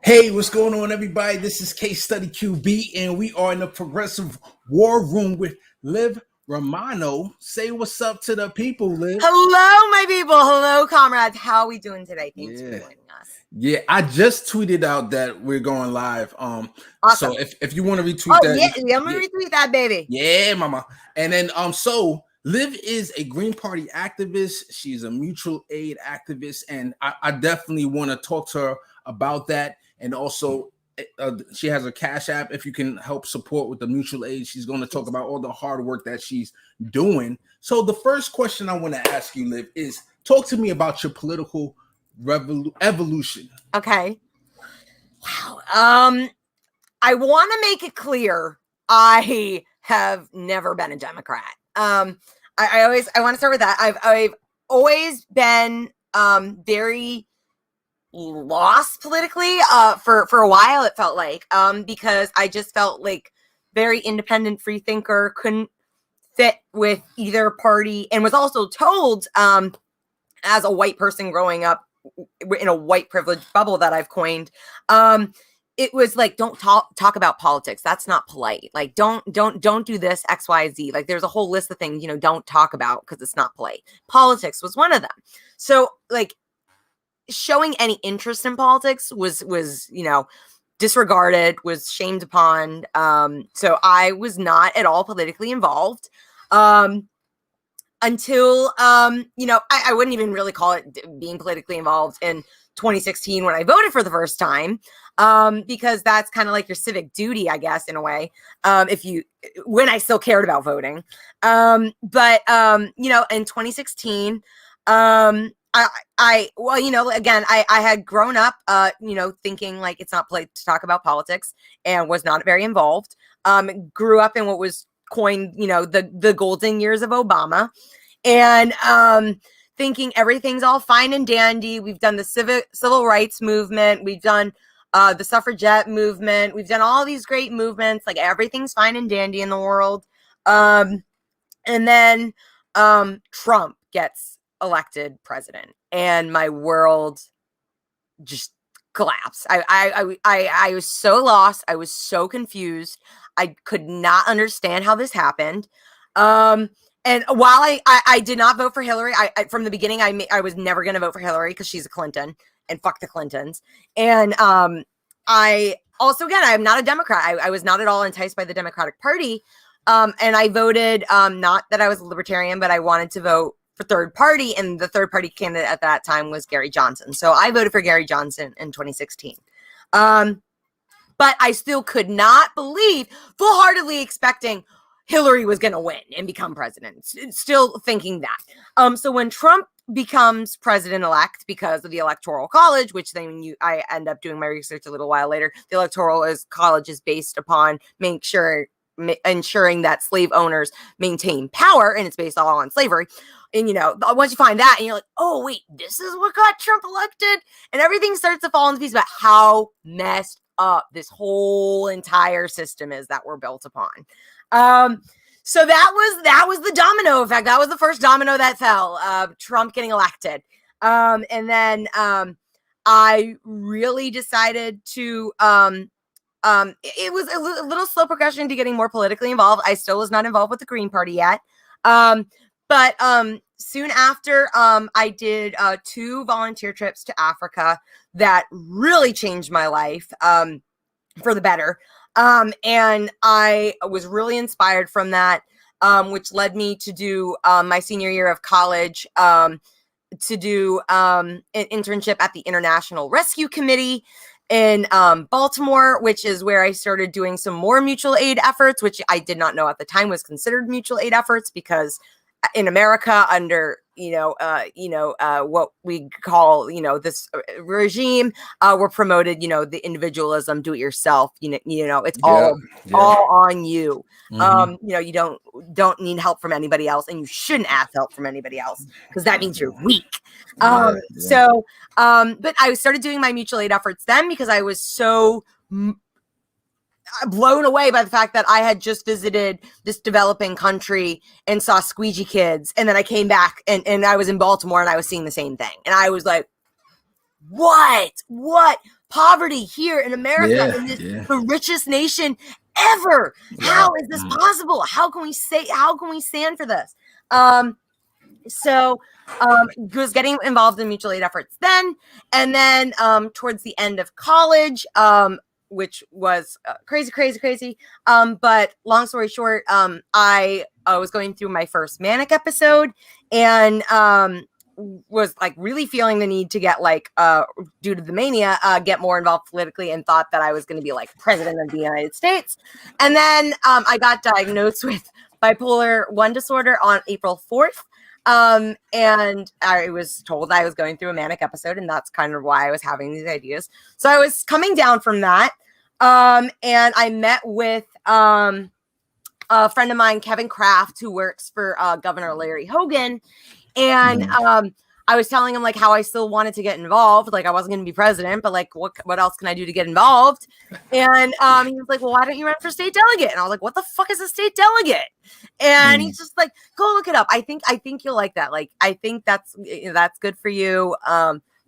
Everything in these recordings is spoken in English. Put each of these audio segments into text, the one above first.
Hey, what's going on, everybody? This is Case Study QB, and we are in the Progressive War Room with Liv Romano. Say what's up to the people, Liv. Hello, my people. Hello, comrades. How are we doing today? Thanks for joining us. Yeah, I just tweeted out that we're going live. Awesome. So if you want to retweet that, yeah, I'm gonna retweet that, baby. Yeah, mama. And then so Liv is a Green Party activist. She's a mutual aid activist, and I definitely want to talk to her about that. And also, she has a Cash App. If you can help support with the mutual aid, she's going to talk about all the hard work that she's doing. So the first question I want to ask you, Liv, is talk to me about your political evolution. Okay. Wow. I want to make it clear I have never been a Democrat. I want to start with that. I've always been very lost politically for a while, it felt like, because I just felt like very independent free thinker, couldn't fit with either party, and was also told as a white person growing up in a white privilege bubble that I've coined, it was like, don't talk about politics. That's not polite. Like, don't do this XYZ. Like, there's a whole list of things, don't talk about because it's not polite. Politics was one of them. So like, showing any interest in politics was disregarded, was shamed upon. So I was not at all politically involved until I wouldn't even really call it being politically involved in 2016 when I voted for the first time, because that's kind of like your civic duty, I guess, in a way, when I still cared about voting. But in 2016, I had grown up, thinking like it's not polite to talk about politics, and was not very involved. Grew up in what was coined, the golden years of Obama, and thinking everything's all fine and dandy. We've done the civil rights movement. We've done the suffragette movement. We've done all these great movements. Like, everything's fine and dandy in the world. And then Trump gets elected president, and my world just collapsed. I was so lost. I was so confused. I could not understand how this happened. And while I did not vote for Hillary, I from the beginning, I was never going to vote for Hillary because she's a Clinton, and fuck the Clintons. And I also, again, I'm not a Democrat. I was not at all enticed by the Democratic Party. And I voted, not that I was a libertarian, but I wanted to vote for third party, and the third party candidate at that time was Gary Johnson. So I voted for Gary Johnson in 2016. But I still could not believe, full-heartedly expecting Hillary was going to win and become president. Still thinking that. So when Trump becomes president-elect because of the Electoral College, which then I end up doing my research a little while later, the Electoral College is based upon ensuring that slave owners maintain power, and it's based all on slavery. And, once you find that, and you're like, oh, wait, this is what got Trump elected? And everything starts to fall into pieces about how messed up this whole entire system is that we're built upon. So that was the domino effect. That was the first domino that fell, Trump getting elected. And then I really decided to, it was a little slow progression to getting more politically involved. I still was not involved with the Green Party yet. But soon after, I did 2 volunteer trips to Africa that really changed my life for the better. And I was really inspired from that, which led me to do my senior year of college, to do an internship at the International Rescue Committee in Baltimore, which is where I started doing some more mutual aid efforts, which I did not know at the time was considered mutual aid efforts, because in America, under what we call this regime, we're promoted the individualism, do it yourself. It's all on you. Mm-hmm. You don't need help from anybody else, and you shouldn't ask help from anybody else because that means you're weak. So, but I started doing my mutual aid efforts then because I was so blown away by the fact that I had just visited this developing country and saw squeegee kids. And then I came back and I was in Baltimore and I was seeing the same thing. And I was like, what poverty here in America, in this the richest nation ever. How is this possible? How can we stand for this? So was getting involved in mutual aid efforts then, and then towards the end of college, which was crazy. But long story short, I was going through my first manic episode, and was like really feeling the need to get like due to the mania get more involved politically, and thought that I was going to be like president of the United States. And then I got diagnosed with bipolar 1 disorder on April 4th. And I was told I was going through a manic episode, and that's kind of why I was having these ideas. So I was coming down from that. And I met with a friend of mine, Kevin Kraft, who works for Governor Larry Hogan. And I was telling him like how I still wanted to get involved. Like I wasn't going to be president, but like what else can I do to get involved? And he was like, well, why don't you run for state delegate? And I was like, what the fuck is a state delegate? And he's just like, go look it up. I think you'll like that. Like, I think that's good for you.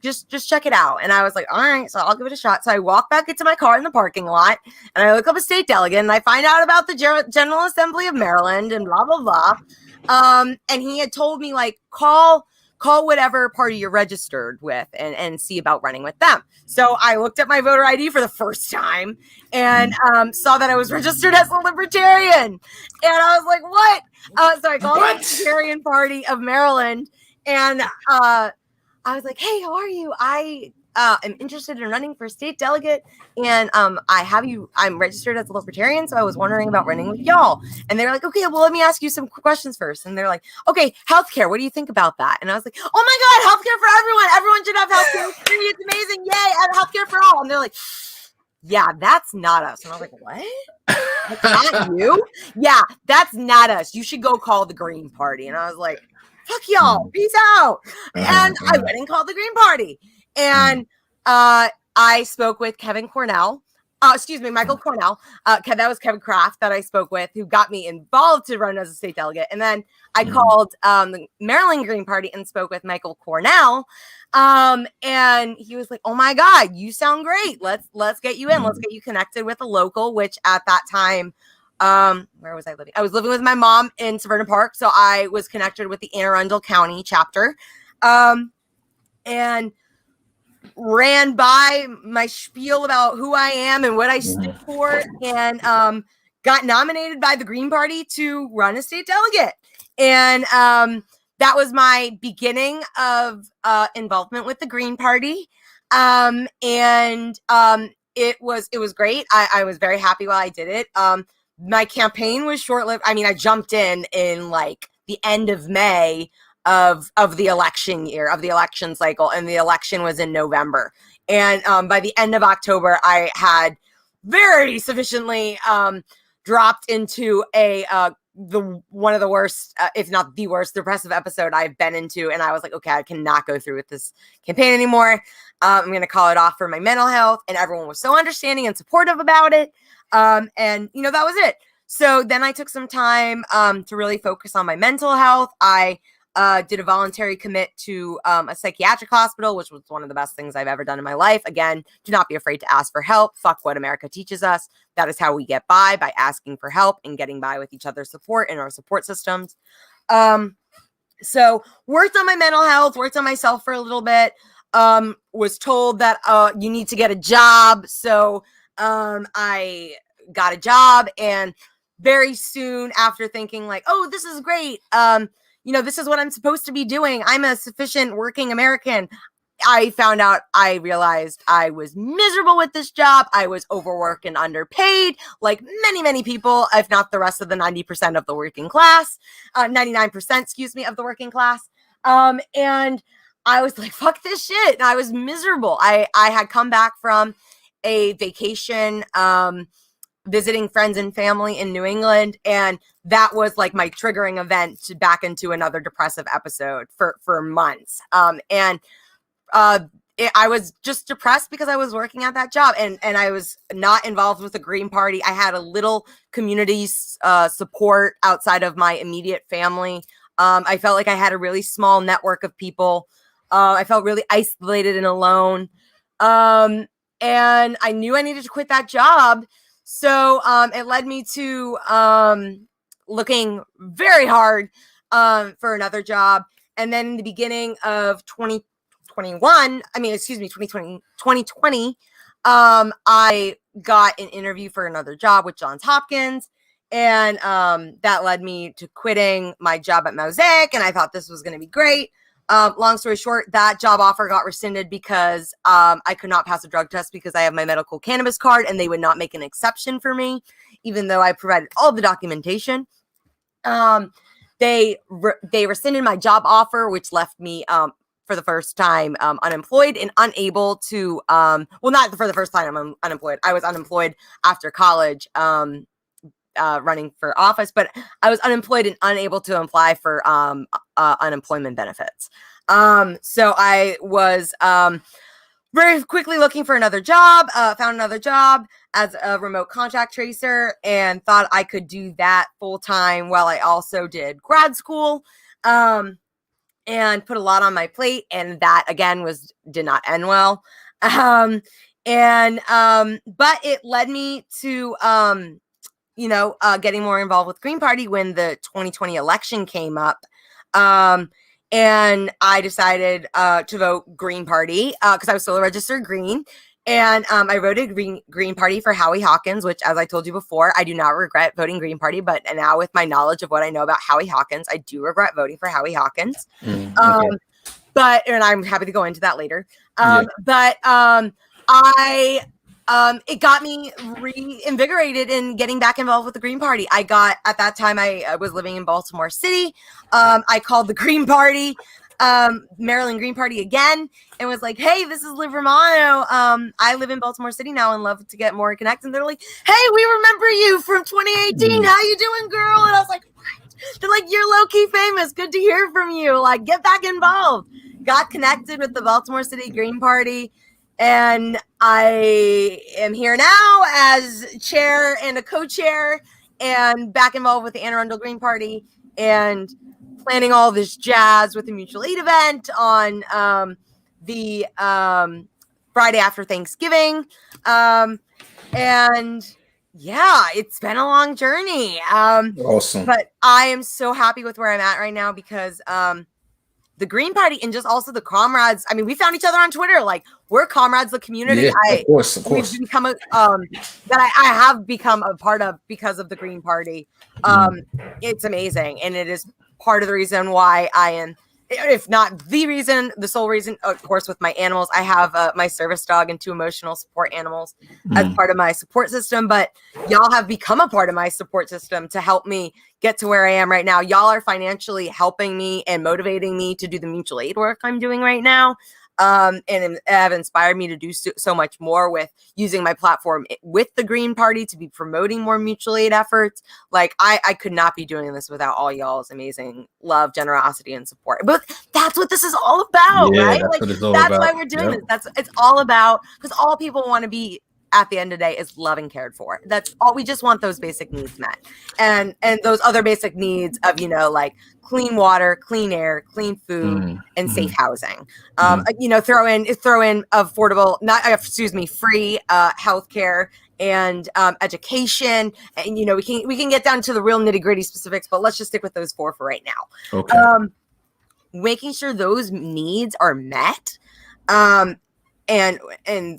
Just check it out. And I was like, all right, so I'll give it a shot. So I walk back into my car in the parking lot, and I look up a state delegate, and I find out about the General Assembly of Maryland and blah, blah, blah. And he had told me like, call whatever party you're registered with and see about running with them. So I looked at my voter ID for the first time and saw that I was registered as a libertarian. And I was like, what? So I called the Libertarian Party of Maryland, and I was like, hey, how are you? I am interested in running for state delegate, and I'm registered as a libertarian, so I was wondering about running with y'all. And they're like, okay, well, let me ask you some questions first. And they're like, okay, healthcare, what do you think about that? And I was like, oh my God, healthcare for everyone. Everyone should have healthcare. It's amazing. Yay, and healthcare for all. And they're like, yeah, that's not us. And I was like, what? That's not you? Yeah, that's not us. You should go call the Green Party. And I was like, fuck y'all, peace out. And I went and called the Green Party. And I spoke with Michael Cornell. That was Kevin Kraft that I spoke with, who got me involved to run as a state delegate. And then I called the Maryland Green Party and spoke with Michael Cornell. And he was like, oh my God, you sound great. Let's get you in. Let's get you connected with a local, which at that time, where was I living? I was living with my mom in Severna Park. So I was connected with the Anne Arundel County chapter. And ran by my spiel about who I am and what I stood for, and got nominated by the Green Party to run a state delegate. And that was my beginning of involvement with the Green Party. And it was great. I was very happy while I did it. My campaign was short-lived. I mean, I jumped in like the end of May of the election year, of the election cycle, and the election was in November. And by the end of October, I had very sufficiently dropped into one of the worst, if not the worst, depressive episode I've been into. And I was like, okay, I cannot go through with this campaign anymore. I'm going to call it off for my mental health. And everyone was so understanding and supportive about it. And that was it. So then I took some time to really focus on my mental health. I did a voluntary commit to a psychiatric hospital, which was one of the best things I've ever done in my life. Again, do not be afraid to ask for help. Fuck what America teaches us. That is how we get by asking for help and getting by with each other's support in our support systems. So worked on my mental health, worked on myself for a little bit, was told that you need to get a job. So I got a job, and very soon after thinking like, oh, this is great. This is what I'm supposed to be doing. I'm a sufficient working American. I realized I was miserable with this job. I was overworked and underpaid, like many, many people, if not the rest of the 90% of the working class, 99%, of the working class. And I was like, fuck this shit. And I was miserable. I had come back from a vacation, visiting friends and family in New England. And that was like my triggering event to back into another depressive episode for months. I was just depressed because I was working at that job, and I was not involved with the Green Party. I had a little community support outside of my immediate family. I felt like I had a really small network of people. I felt really isolated and alone. And I knew I needed to quit that job. So it led me to looking very hard for another job. And then in the beginning of 2020, I got an interview for another job with Johns Hopkins. And that led me to quitting my job at Mosaic. And I thought this was going to be great. Long story short, that job offer got rescinded because I could not pass a drug test because I have my medical cannabis card and they would not make an exception for me, even though I provided all the documentation. They rescinded my job offer, which left me for the first time unemployed and unable to, well, not for the first time I'm unemployed. I was unemployed after college running for office, but I was unemployed and unable to apply for unemployment benefits. So I was very quickly looking for another job, found another job as a remote contact tracer and thought I could do that full time while I also did grad school, and put a lot on my plate. And that again did not end well. But it led me to, getting more involved with Green Party when the 2020 election came up. And I decided to vote Green Party because I was still a registered Green. And I voted Green Party for Howie Hawkins, which, as I told you before, I do not regret voting Green Party. But now with my knowledge of what I know about Howie Hawkins, I do regret voting for Howie Hawkins. And I'm happy to go into that later. It got me reinvigorated in getting back involved with the Green Party. At that time, I was living in Baltimore City. I called the Green Party, Maryland Green Party again, and was like, hey, this is Liv Romano. I live in Baltimore City now and love to get more connected. And they're like, hey, we remember you from 2018. How you doing, girl? And I was like, what? They're like, you're low-key famous. Good to hear from you. Like, get back involved. Got connected with the Baltimore City Green Party. And I am here now as chair and a co-chair and back involved with the Anne Arundel Green Party and planning all this jazz with the mutual aid event on the Friday after Thanksgiving. And yeah, it's been a long journey. Awesome. But I am so happy with where I'm at right now because the Green Party and just also the comrades. I mean, we found each other on Twitter. Like, we're comrades, the community. Yeah, of course. We've become that I have become a part of because of the Green Party. It's amazing, and it is part of the reason why I am, if not the reason, the sole reason. Of course, with my animals, I have my service dog and 2 emotional support animals as part of my support system. But y'all have become a part of my support system to help me get to where I am right now. Y'all are financially helping me and motivating me to do the mutual aid work I'm doing right now. And have inspired me to do so much more with using my platform with the Green Party to be promoting more mutual aid efforts. Like, I could not be doing this without all y'all's amazing love, generosity, and support. But that's what this is all about, right? That's why we're doing this. It's all about, because all people want to be at the end of the day is loved and cared for. That's all. We just want those basic needs met, and those other basic needs of, like clean water, clean air, clean food, and safe housing. Throw in affordable, free healthcare and education. And we can get down to the real nitty gritty specifics, but let's just stick with those 4 for right now. Okay. Making sure those needs are met. And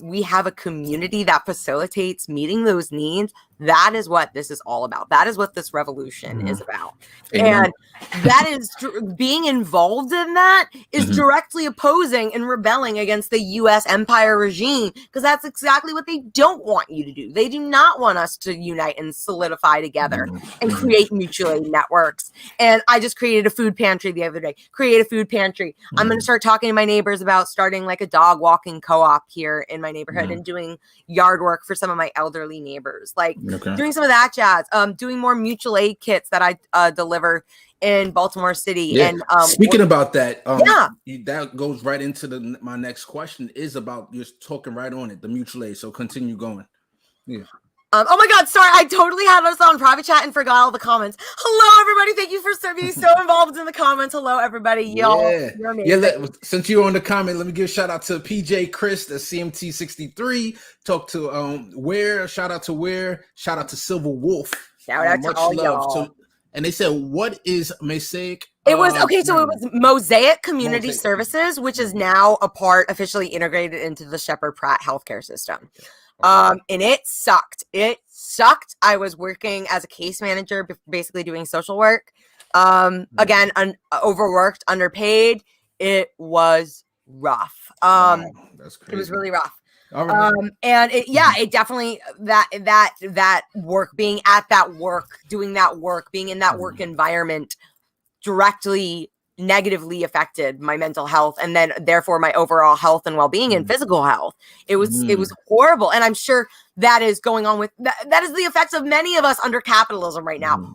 we have a community that facilitates meeting those needs. That is what this is all about. That is what this revolution is about. Amen. And that is being involved in that is directly opposing and rebelling against the U.S. empire regime, because that's exactly what they don't want you to do. They do not want us to unite and solidify together and create mutual aid networks. And I just created a food pantry the other day. I'm going to start talking to my neighbors about starting like a dog walking co-op here in my neighborhood and doing yard work for some of my elderly neighbors. Like, doing some of that jazz, doing more mutual aid kits that I deliver in Baltimore City. Yeah. And speaking about that, that goes right into my next question is about, you're talking right on it, the mutual aid. So continue going. Yeah. Oh my God, sorry, I totally had us on private chat and forgot all the comments. Hello, everybody. Thank you for being so involved in the comments. Hello, everybody. Y'all, you're amazing. Since you're on the comment, let me give a shout out to PJ Chris, the CMT63. Talk to Where, shout out to Where, shout out to Silver Wolf. Shout out to all y'all. So, and they said, what is Mosaic? It was so it was Mosaic Community Services, which is now officially integrated into the Shepherd Pratt healthcare system. And it sucked. I was working as a case manager, basically doing social work. Again, overworked, underpaid. It was rough. That's crazy. It was really rough. Right. And it definitely that work, being at that work, doing that work, being in that work environment directly negatively affected my mental health, and then therefore my overall health and well-being and physical health. It was horrible, and I'm sure that is going on with that is the effects of many of us under capitalism right now.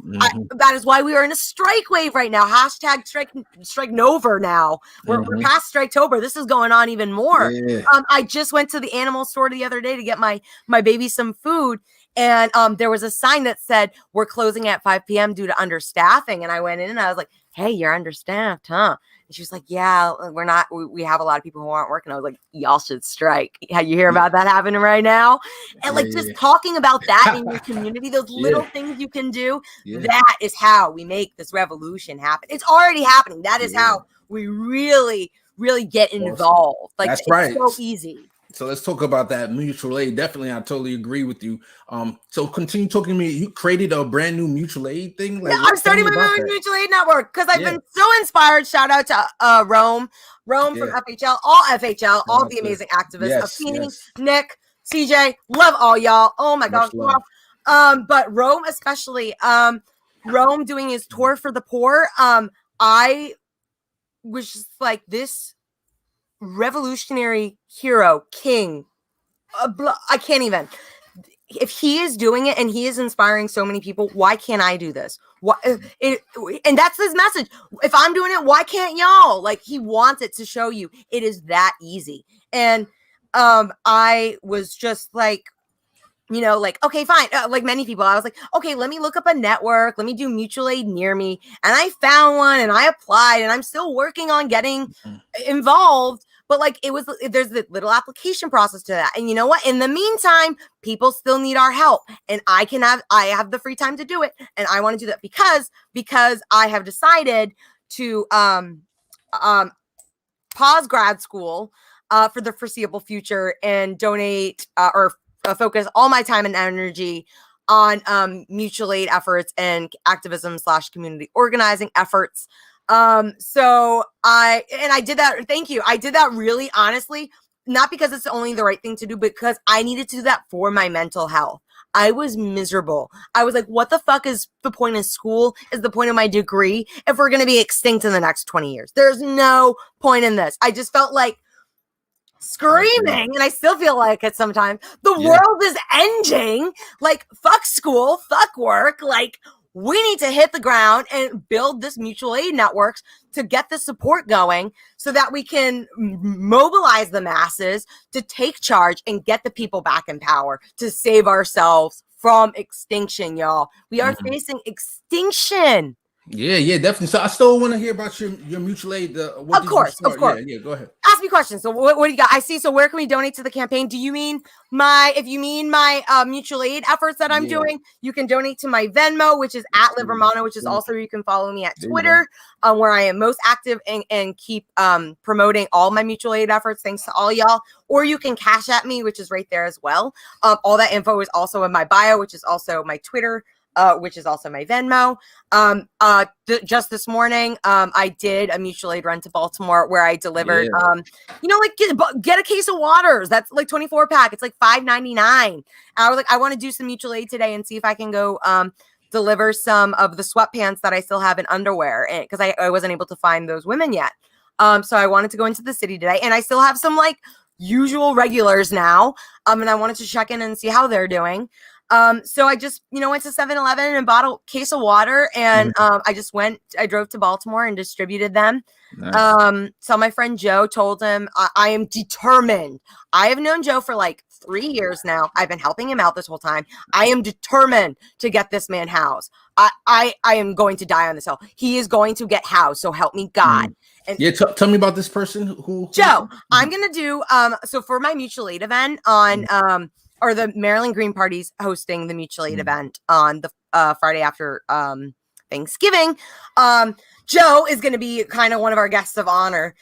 That is why we are in a strike wave right now. Hashtag strike Nover now. We're past Striketober. This is going on even more. I just went to the animal store the other day to get my baby some food, and there was a sign that said we're closing at 5 p.m. due to understaffing, and I went in and I was like, hey, you're understaffed, huh? And she was like, yeah, we're not, we have a lot of people who aren't working. I was like, y'all should strike. You hear about that happening right now? And just talking about that in your community, those little things you can do, that is how we make this revolution happen. It's already happening. That is how we really, really get involved. Like, that's it's right. So easy. So let's talk about that mutual aid. Definitely, I totally agree with you. So continue talking to me. You created a brand new mutual aid thing. Like, I'm starting my own mutual aid network because I've been so inspired. Shout out to Rome from FHL, all the amazing activists. Afeni, Nick, CJ, love all y'all. Oh my gosh, but Rome especially. Rome doing his tour for the poor. I was just like, this revolutionary hero, king. I can't even. If he is doing it and he is inspiring so many people, why can't I do this? And that's his message. If I'm doing it, why can't y'all? Like, he wants it to show you it is that easy. And I was just like, okay, fine. Like many people, I was like, okay, let me look up a network. Let me do mutual aid near me. And I found one and I applied, and I'm still working on getting involved. But like, there's the little application process to that. And you know what? In the meantime, people still need our help, and I have the free time to do it. And I want to do that because I have decided to pause grad school for the foreseeable future and donate or focus all my time and energy on mutual aid efforts and activism / community organizing efforts. So I did that. Thank you. I did that really honestly, not because it's only the right thing to do, but because I needed to do that for my mental health. I was miserable. I was like, what the fuck is the point of school? Is the point of my degree if we're going to be extinct in the next 20 years? There's no point in this. I just felt like screaming, and I still feel like it sometimes. The world is ending. Like, fuck school, fuck work. Like, we need to hit the ground and build this mutual aid networks to get the support going so that we can mobilize the masses to take charge and get the people back in power to save ourselves from extinction, y'all. We are facing extinction. Yeah, definitely. So I still want to hear about your mutual aid. Of course. Yeah, go ahead. Ask me questions. So what do you got? I see. So where can we donate to the campaign? Do you mean if you mean my mutual aid efforts that I'm doing, you can donate to my Venmo, which is at Liv Romano, which is also where you can follow me at Twitter, where I am most active and keep promoting all my mutual aid efforts. Thanks to all y'all. Or you can cash at me, which is right there as well. All that info is also in my bio, which is also my Twitter, which is also my Venmo. Just this morning, I did a mutual aid run to Baltimore where I delivered, get a case of waters. That's like 24 pack. It's like $5.99. And I was like, I want to do some mutual aid today and see if I can go deliver some of the sweatpants that I still have in underwear, because I wasn't able to find those women yet. So I wanted to go into the city today, and I still have some like usual regulars now. And I wanted to check in and see how they're doing. So I just, went to 7-Eleven and bought a case of water, and I drove to Baltimore and distributed them. Nice. So my friend Joe told him, I am determined. I have known Joe for like 3 years now. I've been helping him out this whole time. I am determined to get this man housed. I am going to die on this hill. He is going to get housed. So help me God. And yeah, tell me about this person who Joe, I'm going to do, so for my mutual aid event on, or the Maryland Green Party's hosting the mutual aid event on the Friday after Thanksgiving. Joe is going to be kind of one of our guests of honor,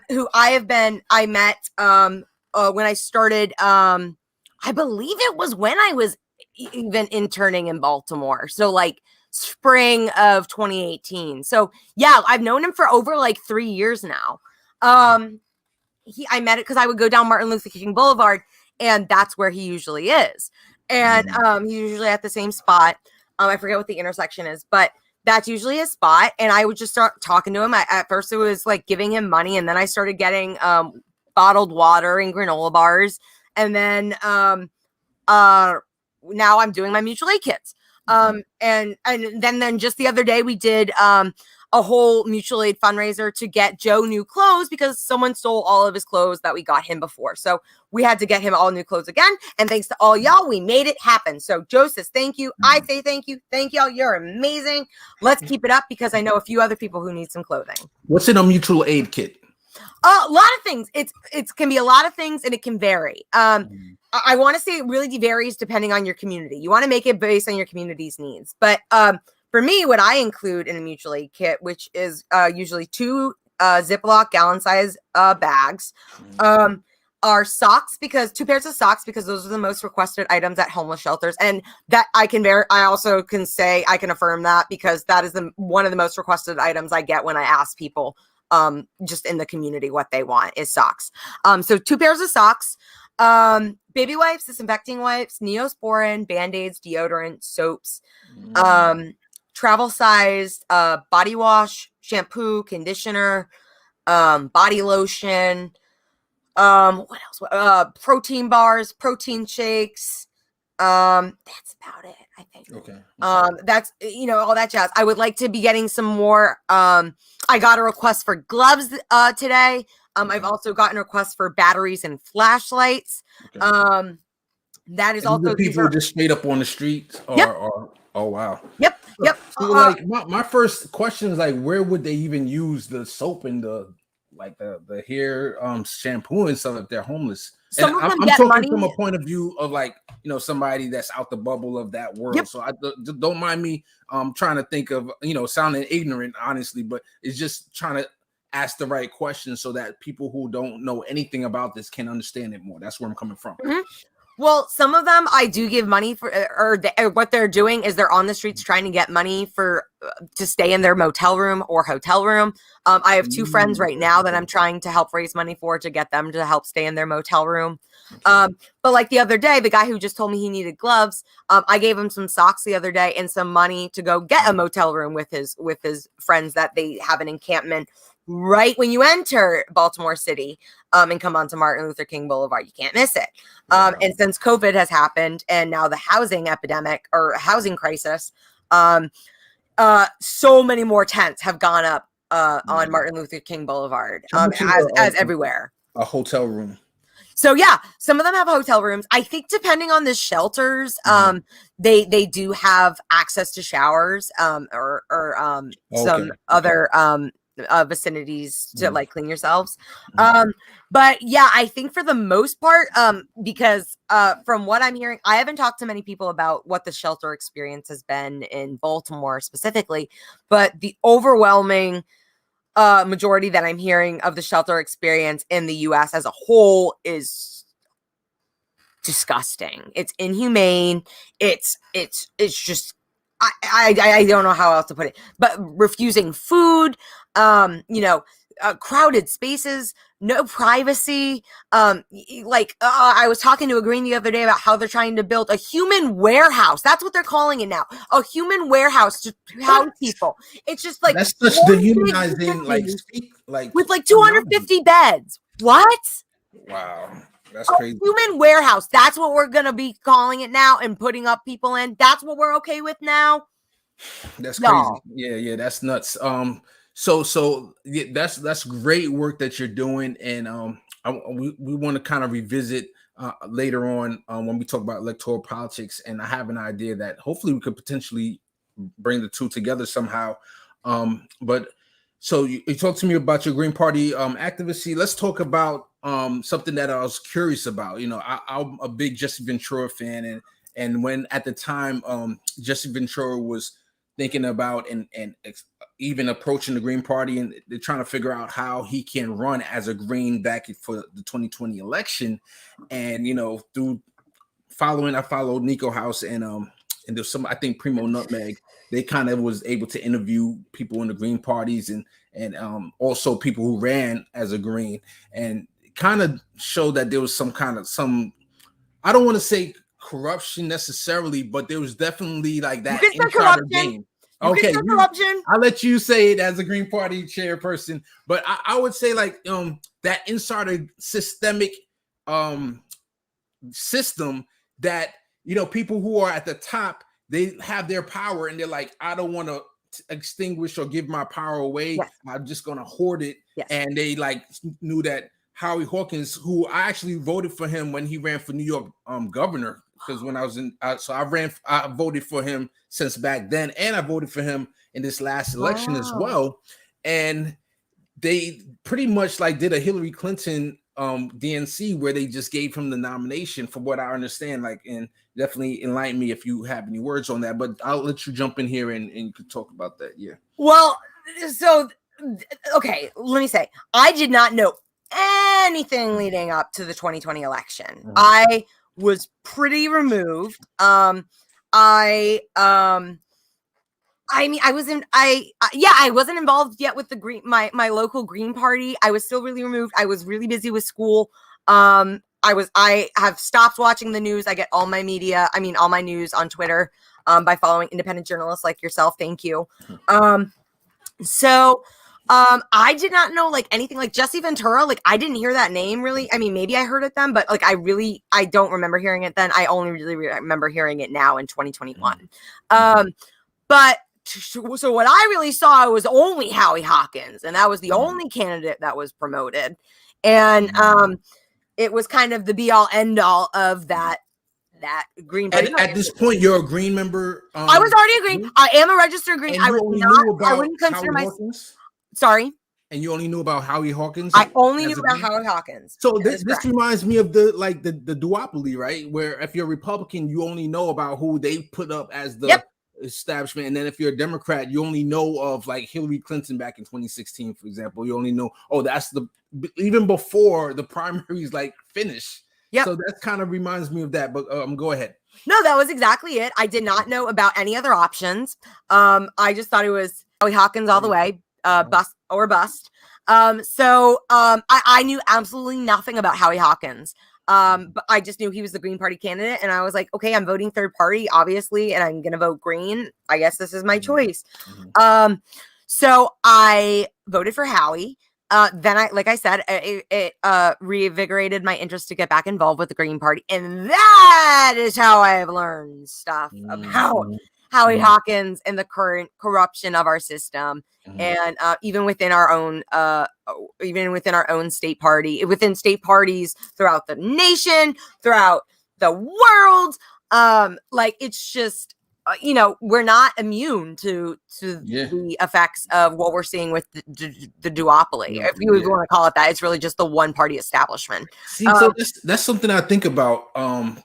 who I met when I started, I believe it was when I was even interning in Baltimore. So like spring of 2018. So yeah, I've known him for over like 3 years now. I met it because I would go down Martin Luther King Boulevard, and that's where he usually is. And he's usually at the same spot. I forget what the intersection is, but that's usually his spot. And I would just start talking to him. At first, it was like giving him money, and then I started getting bottled water and granola bars. And then now I'm doing my mutual aid kits. And then just the other day we did a whole mutual aid fundraiser to get Joe new clothes because someone stole all of his clothes that we got him before. So we had to get him all new clothes again. And thanks to all y'all, we made it happen. So Joe says, thank you. I say thank you. Thank y'all. You're amazing. Let's keep it up because I know a few other people who need some clothing. What's in a mutual aid kit? A lot of things. It can be a lot of things and it can vary. I want to say it really varies depending on your community. You want to make it based on your community's needs. But for me, what I include in a mutual aid kit, which is usually 2 Ziploc gallon size bags, are socks, because 2 pairs of socks, because those are the most requested items at homeless shelters. And that I also can say, I can affirm that because that is one of the most requested items I get when I ask people just in the community what they want is socks. So 2 pairs of socks, baby wipes, disinfecting wipes, Neosporin, Band-Aids, deodorant, soaps, travel sized body wash, shampoo, conditioner, body lotion, what else? Protein bars, protein shakes. That's about it, I think. Okay. That's, all that jazz. I would like to be getting some more. I got a request for gloves today. I've also gotten requests for batteries and flashlights. Okay. That is and also people just straight up on the streets. Or oh wow. Yep. So, like my first question is like, where would they even use the soap and the hair shampoo and stuff if they're homeless? And I'm talking from a point of view of like, somebody that's out the bubble of that world. Yep. So I don't mind me trying to think of, sounding ignorant, honestly, but it's just trying to ask the right questions so that people who don't know anything about this can understand it more. That's where I'm coming from. Mm-hmm. Well, some of them I do give money for, or what they're doing is they're on the streets trying to get money to stay in their motel room or hotel room. I have 2 friends right now that I'm trying to help raise money for to get them to help stay in their motel room. But like the other day, the guy who just told me he needed gloves, I gave him some socks the other day and some money to go get a motel room with his friends that they have an encampment right when you enter Baltimore City and come onto Martin Luther King Boulevard. You can't miss it. And since COVID has happened and now the housing epidemic or housing crisis, so many more tents have gone up on Martin Luther King Boulevard as everywhere. A hotel room. So yeah, some of them have hotel rooms. I think depending on the shelters, they do have access to showers or some other vicinities to like clean yourselves. But yeah, I think for the most part, because from what I'm hearing, I haven't talked to many people about what the shelter experience has been in Baltimore specifically, but the overwhelming majority that I'm hearing of the shelter experience in the US as a whole is disgusting. It's inhumane. It's just I don't know how else to put it, but refusing food, crowded spaces, no privacy. I was talking to a green the other day about how they're trying to build a human warehouse. That's what they're calling it now. A human warehouse to house people. It's just like that's such dehumanizing, with like 250 beds. What? Wow. That's crazy. Human warehouse. That's what we're going to be calling it now and putting up people in. That's what we're okay with now. That's crazy. Yeah, that's nuts. So yeah, that's great work that you're doing, and we want to kind of revisit later on when we talk about electoral politics, and I have an idea that hopefully we could potentially bring the two together somehow. But so you talked to me about your Green Party activism. Let's talk about something that I was curious about. You know, I'm a big Jesse Ventura fan, and when at the time Jesse Ventura was thinking about and even approaching the Green Party, and they're trying to figure out how he can run as a Green back for the 2020 election. And you know, through I followed Nico House and there's some, I think Primo Nutmeg, they kind of was able to interview people in the Green parties and also people who ran as a Green, and kind of showed that there was some I don't want to say corruption necessarily, but there was definitely like that insider game. Okay, I'll let you say it as a Green Party chairperson, but I would say like that insider systemic system that, you know, people who are at the top, they have their power and they're like, I don't want to extinguish or give my power away. Yes. I'm just going to hoard it. Yes. And they like knew that Howie Hawkins, who I actually voted for him when he ran for New York governor, because when I was in, I voted for him since back then, and I voted for him in this last election as well. And they pretty much like did a Hillary Clinton DNC where they just gave him the nomination, from what I understand. Like, and definitely enlighten me if you have any words on that, but I'll let you jump in here and you can talk about that. Yeah. Well, so, okay, let me say, I did not know anything leading up to the 2020 election. Mm-hmm. I was pretty removed. I wasn't involved yet with the Green, my local Green Party. I was still really removed. I was really busy with school. I have stopped watching the news. I get all my news on Twitter, by following independent journalists like yourself. Thank you. I did not know like anything like Jesse Ventura. Like, I didn't hear that name really. I mean, maybe I heard it then, but like, I don't remember hearing it then. I only really remember hearing it now in 2021. But so what I really saw was only Howie Hawkins, and that was the only candidate that was promoted. And it was kind of the be all end all of that Green Party. At this point, you're a Green member. I was already a Green. I am a registered Green. I wouldn't consider myself. Sorry. And you only knew about Howie Hawkins? I only knew about Howie Hawkins. So this reminds me of the duopoly, right? Where if you're a Republican, you only know about who they put up as the establishment, and then if you're a Democrat, you only know of like Hillary Clinton back in 2016, for example. You only know, that's even before the primaries like finish. Yeah. So that kind of reminds me of that. But go ahead. No, that was exactly it. I did not know about any other options. I just thought it was Howie Hawkins all the way, bust or bust. I knew absolutely nothing about Howie Hawkins. But I just knew he was the Green Party candidate, and I was like, okay, I'm voting third party, obviously, and I'm gonna vote Green. I guess this is my choice. So I voted for Howie. Then like I said, it reinvigorated my interest to get back involved with the Green Party, and that is how I've learned stuff about Howie Hawkins and the current corruption of our system. And even within our own state party, within state parties throughout the nation, throughout the world, like it's just we're not immune to the effects of what we're seeing with the duopoly. If you want to call it that, it's really just the one party establishment. See, so that's something I think about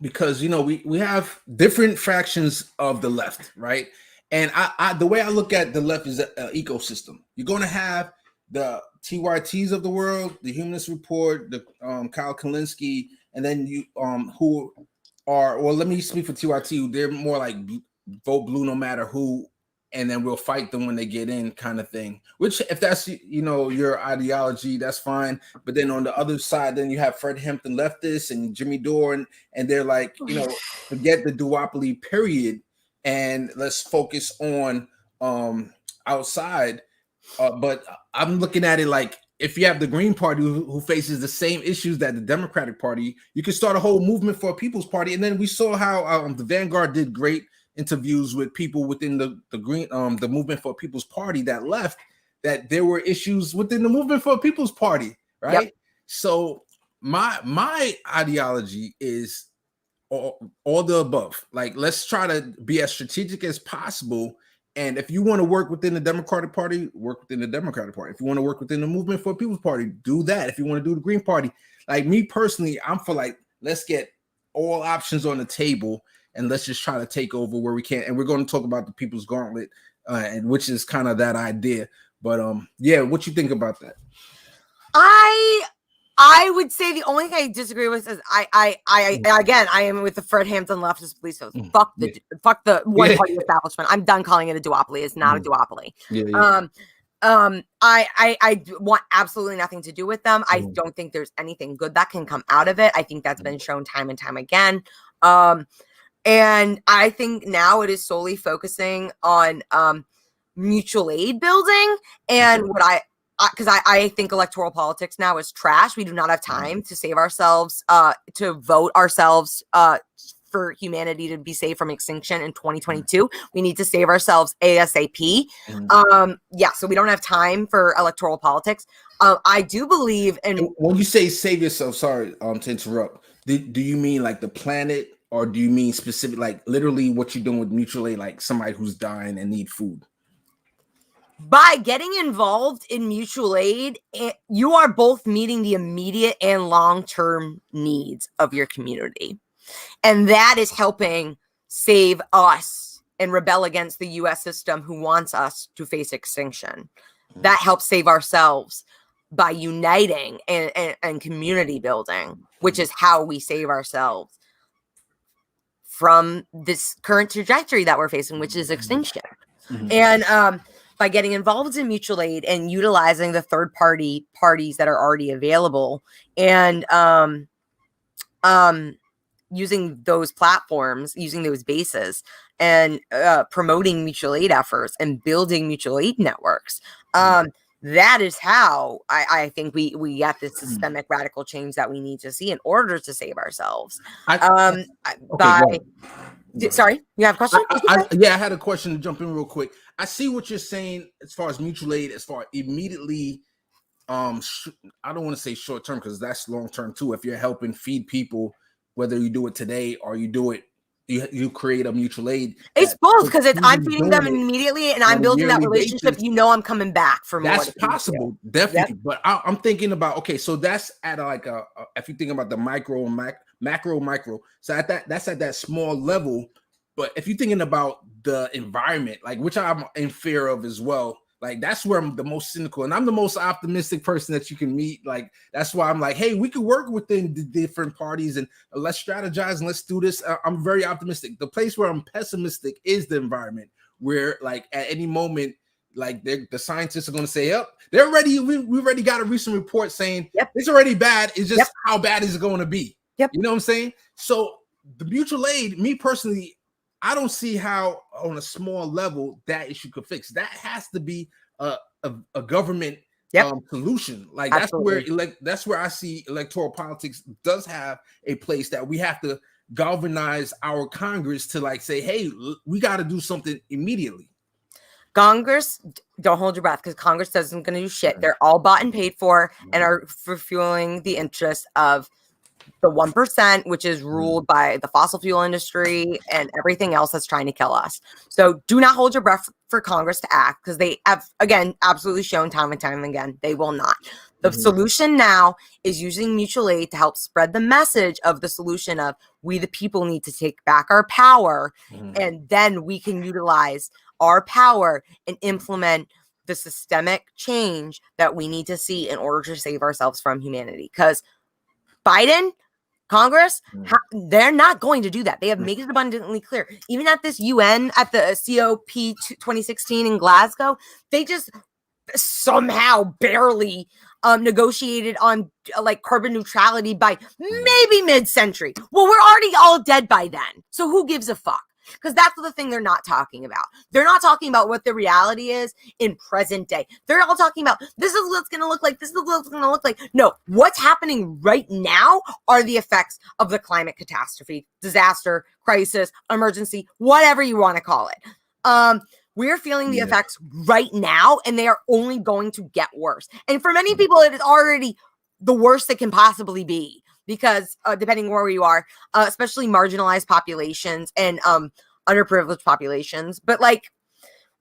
because we have different fractions of the left, right? And I the way I look at the left is an ecosystem. You're going to have the TYTs of the world, the Humanist Report, the Kyle Kalinske, and then you who are, well, let me speak for TYT. They're more like vote blue no matter who, and then we'll fight them when they get in, kind of thing. Which, if that's your ideology, that's fine. But then on the other side, then you have Fred Hampton leftists and Jimmy Dore, and they're like, forget the duopoly period, and let's focus on outside. But I'm looking at it like, if you have the Green Party who faces the same issues that the Democratic Party, you could start a whole movement for a People's Party. And then we saw how the Vanguard did great interviews with people within the Green, the movement for a People's Party that left, that there were issues within the Movement for a People's Party, right? Yep. So my ideology is all the above. Like, let's try to be as strategic as possible. And if you want to work within the Democratic Party, work within the Democratic Party. If you want to work within the Movement for a People's Party, do that. If you want to do the Green Party, like me personally, I'm for like, let's get all options on the table and let's just try to take over where we can. And we're going to talk about the People's Gauntlet, and which is kind of that idea. But yeah, what you think about that? I would say the only thing I disagree with is I am with the Fred Hampton leftist police. Fuck the one party establishment. I'm done calling it a duopoly. It's not a duopoly. I want absolutely nothing to do with them. I don't think there's anything good that can come out of it. I think that's been shown time and time again. And I think now it is solely focusing on mutual aid building, and because I think electoral politics now is trash. We do not have time to save ourselves, to vote ourselves for humanity to be saved from extinction in 2022. We need to save ourselves ASAP. So we don't have time for electoral politics. I do believe in... When you say save yourself, sorry to interrupt, do you mean like the planet, or do you mean specific, like literally what you're doing with mutual aid, like somebody who's dying and need food? By getting involved in mutual aid, you are both meeting the immediate and long-term needs of your community. And that is helping save us and rebel against the U.S. system who wants us to face extinction. That helps save ourselves by uniting and community building, which is how we save ourselves from this current trajectory that we're facing, which is extinction. And by getting involved in mutual aid and utilizing the third-party parties that are already available, and using those platforms, using those bases, and promoting mutual aid efforts and building mutual aid networks. That is how I think we get this systemic radical change that we need to see in order to save ourselves. Sorry, you have a question? I had a question to jump in real quick. I see what you're saying as far as mutual aid, as far immediately. I don't want to say short term because that's long term too. If you're helping feed people, whether you do it today or you do it, you create a mutual aid. It's both, because I'm feeding them immediately and I'm building that relationship. Basis, I'm coming back for more. That's possible, definitely. Yep. But I'm thinking about, okay, so that's at like if you think about the micro, macro. So that's at that small level. But if you're thinking about the environment, like, which I'm in fear of as well, like that's where I'm the most cynical, and I'm the most optimistic person that you can meet. Like, that's why I'm like, hey, we could work within the different parties and let's strategize and let's do this. I'm very optimistic. The place where I'm pessimistic is the environment, where like at any moment, like the scientists are going to say, "Yep, they're ready." We already got a recent report saying it's already bad. It's just how bad is it going to be? You know what I'm saying? So the mutual aid, me personally, I don't see how on a small level that issue could fix. That has to be a government solution. Like that's where I see electoral politics does have a place, that we have to galvanize our Congress to like say, hey, we got to do something immediately. Congress, don't hold your breath, because Congress isn't going to do shit. They're all bought and paid for and are fueling the interests of the 1%, which is ruled by the fossil fuel industry and everything else that's trying to kill us. So do not hold your breath for Congress to act, because they have, again, absolutely shown time and time again, they will not. The solution now is using mutual aid to help spread the message of the solution of we the people need to take back our power, and then we can utilize our power and implement the systemic change that we need to see in order to save ourselves from humanity. Because Biden, Congress, they're not going to do that. They have made it abundantly clear. Even at this UN, at the COP 2016 in Glasgow, they just somehow barely negotiated on like carbon neutrality by maybe mid-century. Well, we're already all dead by then. So who gives a fuck? Because that's the thing they're not talking about. They're not talking about what the reality is in present day. They're all talking about, this is what it's going to look like. This is what it's going to look like. No, what's happening right now are the effects of the climate catastrophe, disaster, crisis, emergency, whatever you want to call it. We're feeling the effects right now, and they are only going to get worse. And for many people, it is already the worst it can possibly be, because depending where you are, especially marginalized populations and underprivileged populations. But like,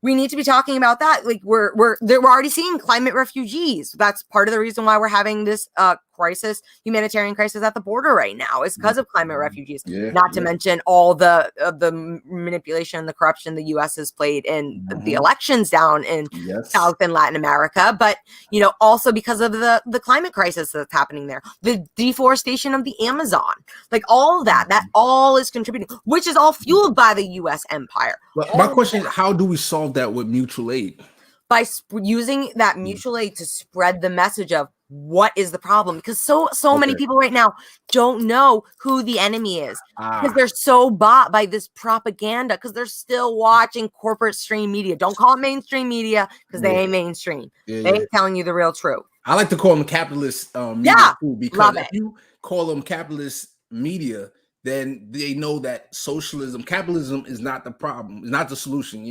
we need to be talking about that. Like, we're already seeing climate refugees. That's part of the reason why we're having this humanitarian crisis at the border right now, is because of climate refugees. Not to mention all the manipulation and the corruption the U.S. has played in the elections down in South and Latin America, but also because of the climate crisis that's happening there, the deforestation of the Amazon, like all of that all is contributing, which is all fueled by the U.S. empire. But my question is, how do we solve that with mutual aid? By using that mutual aid to spread the message of what is the problem, because so many people right now don't know who the enemy is, because they're so bought by this propaganda, because they're still watching corporate stream media. Don't call it mainstream media, because they ain't mainstream. They ain't telling you the real truth. I like to call them capitalist media too, because if you call them capitalist media, then they know that capitalism is not the problem, it's not the solution.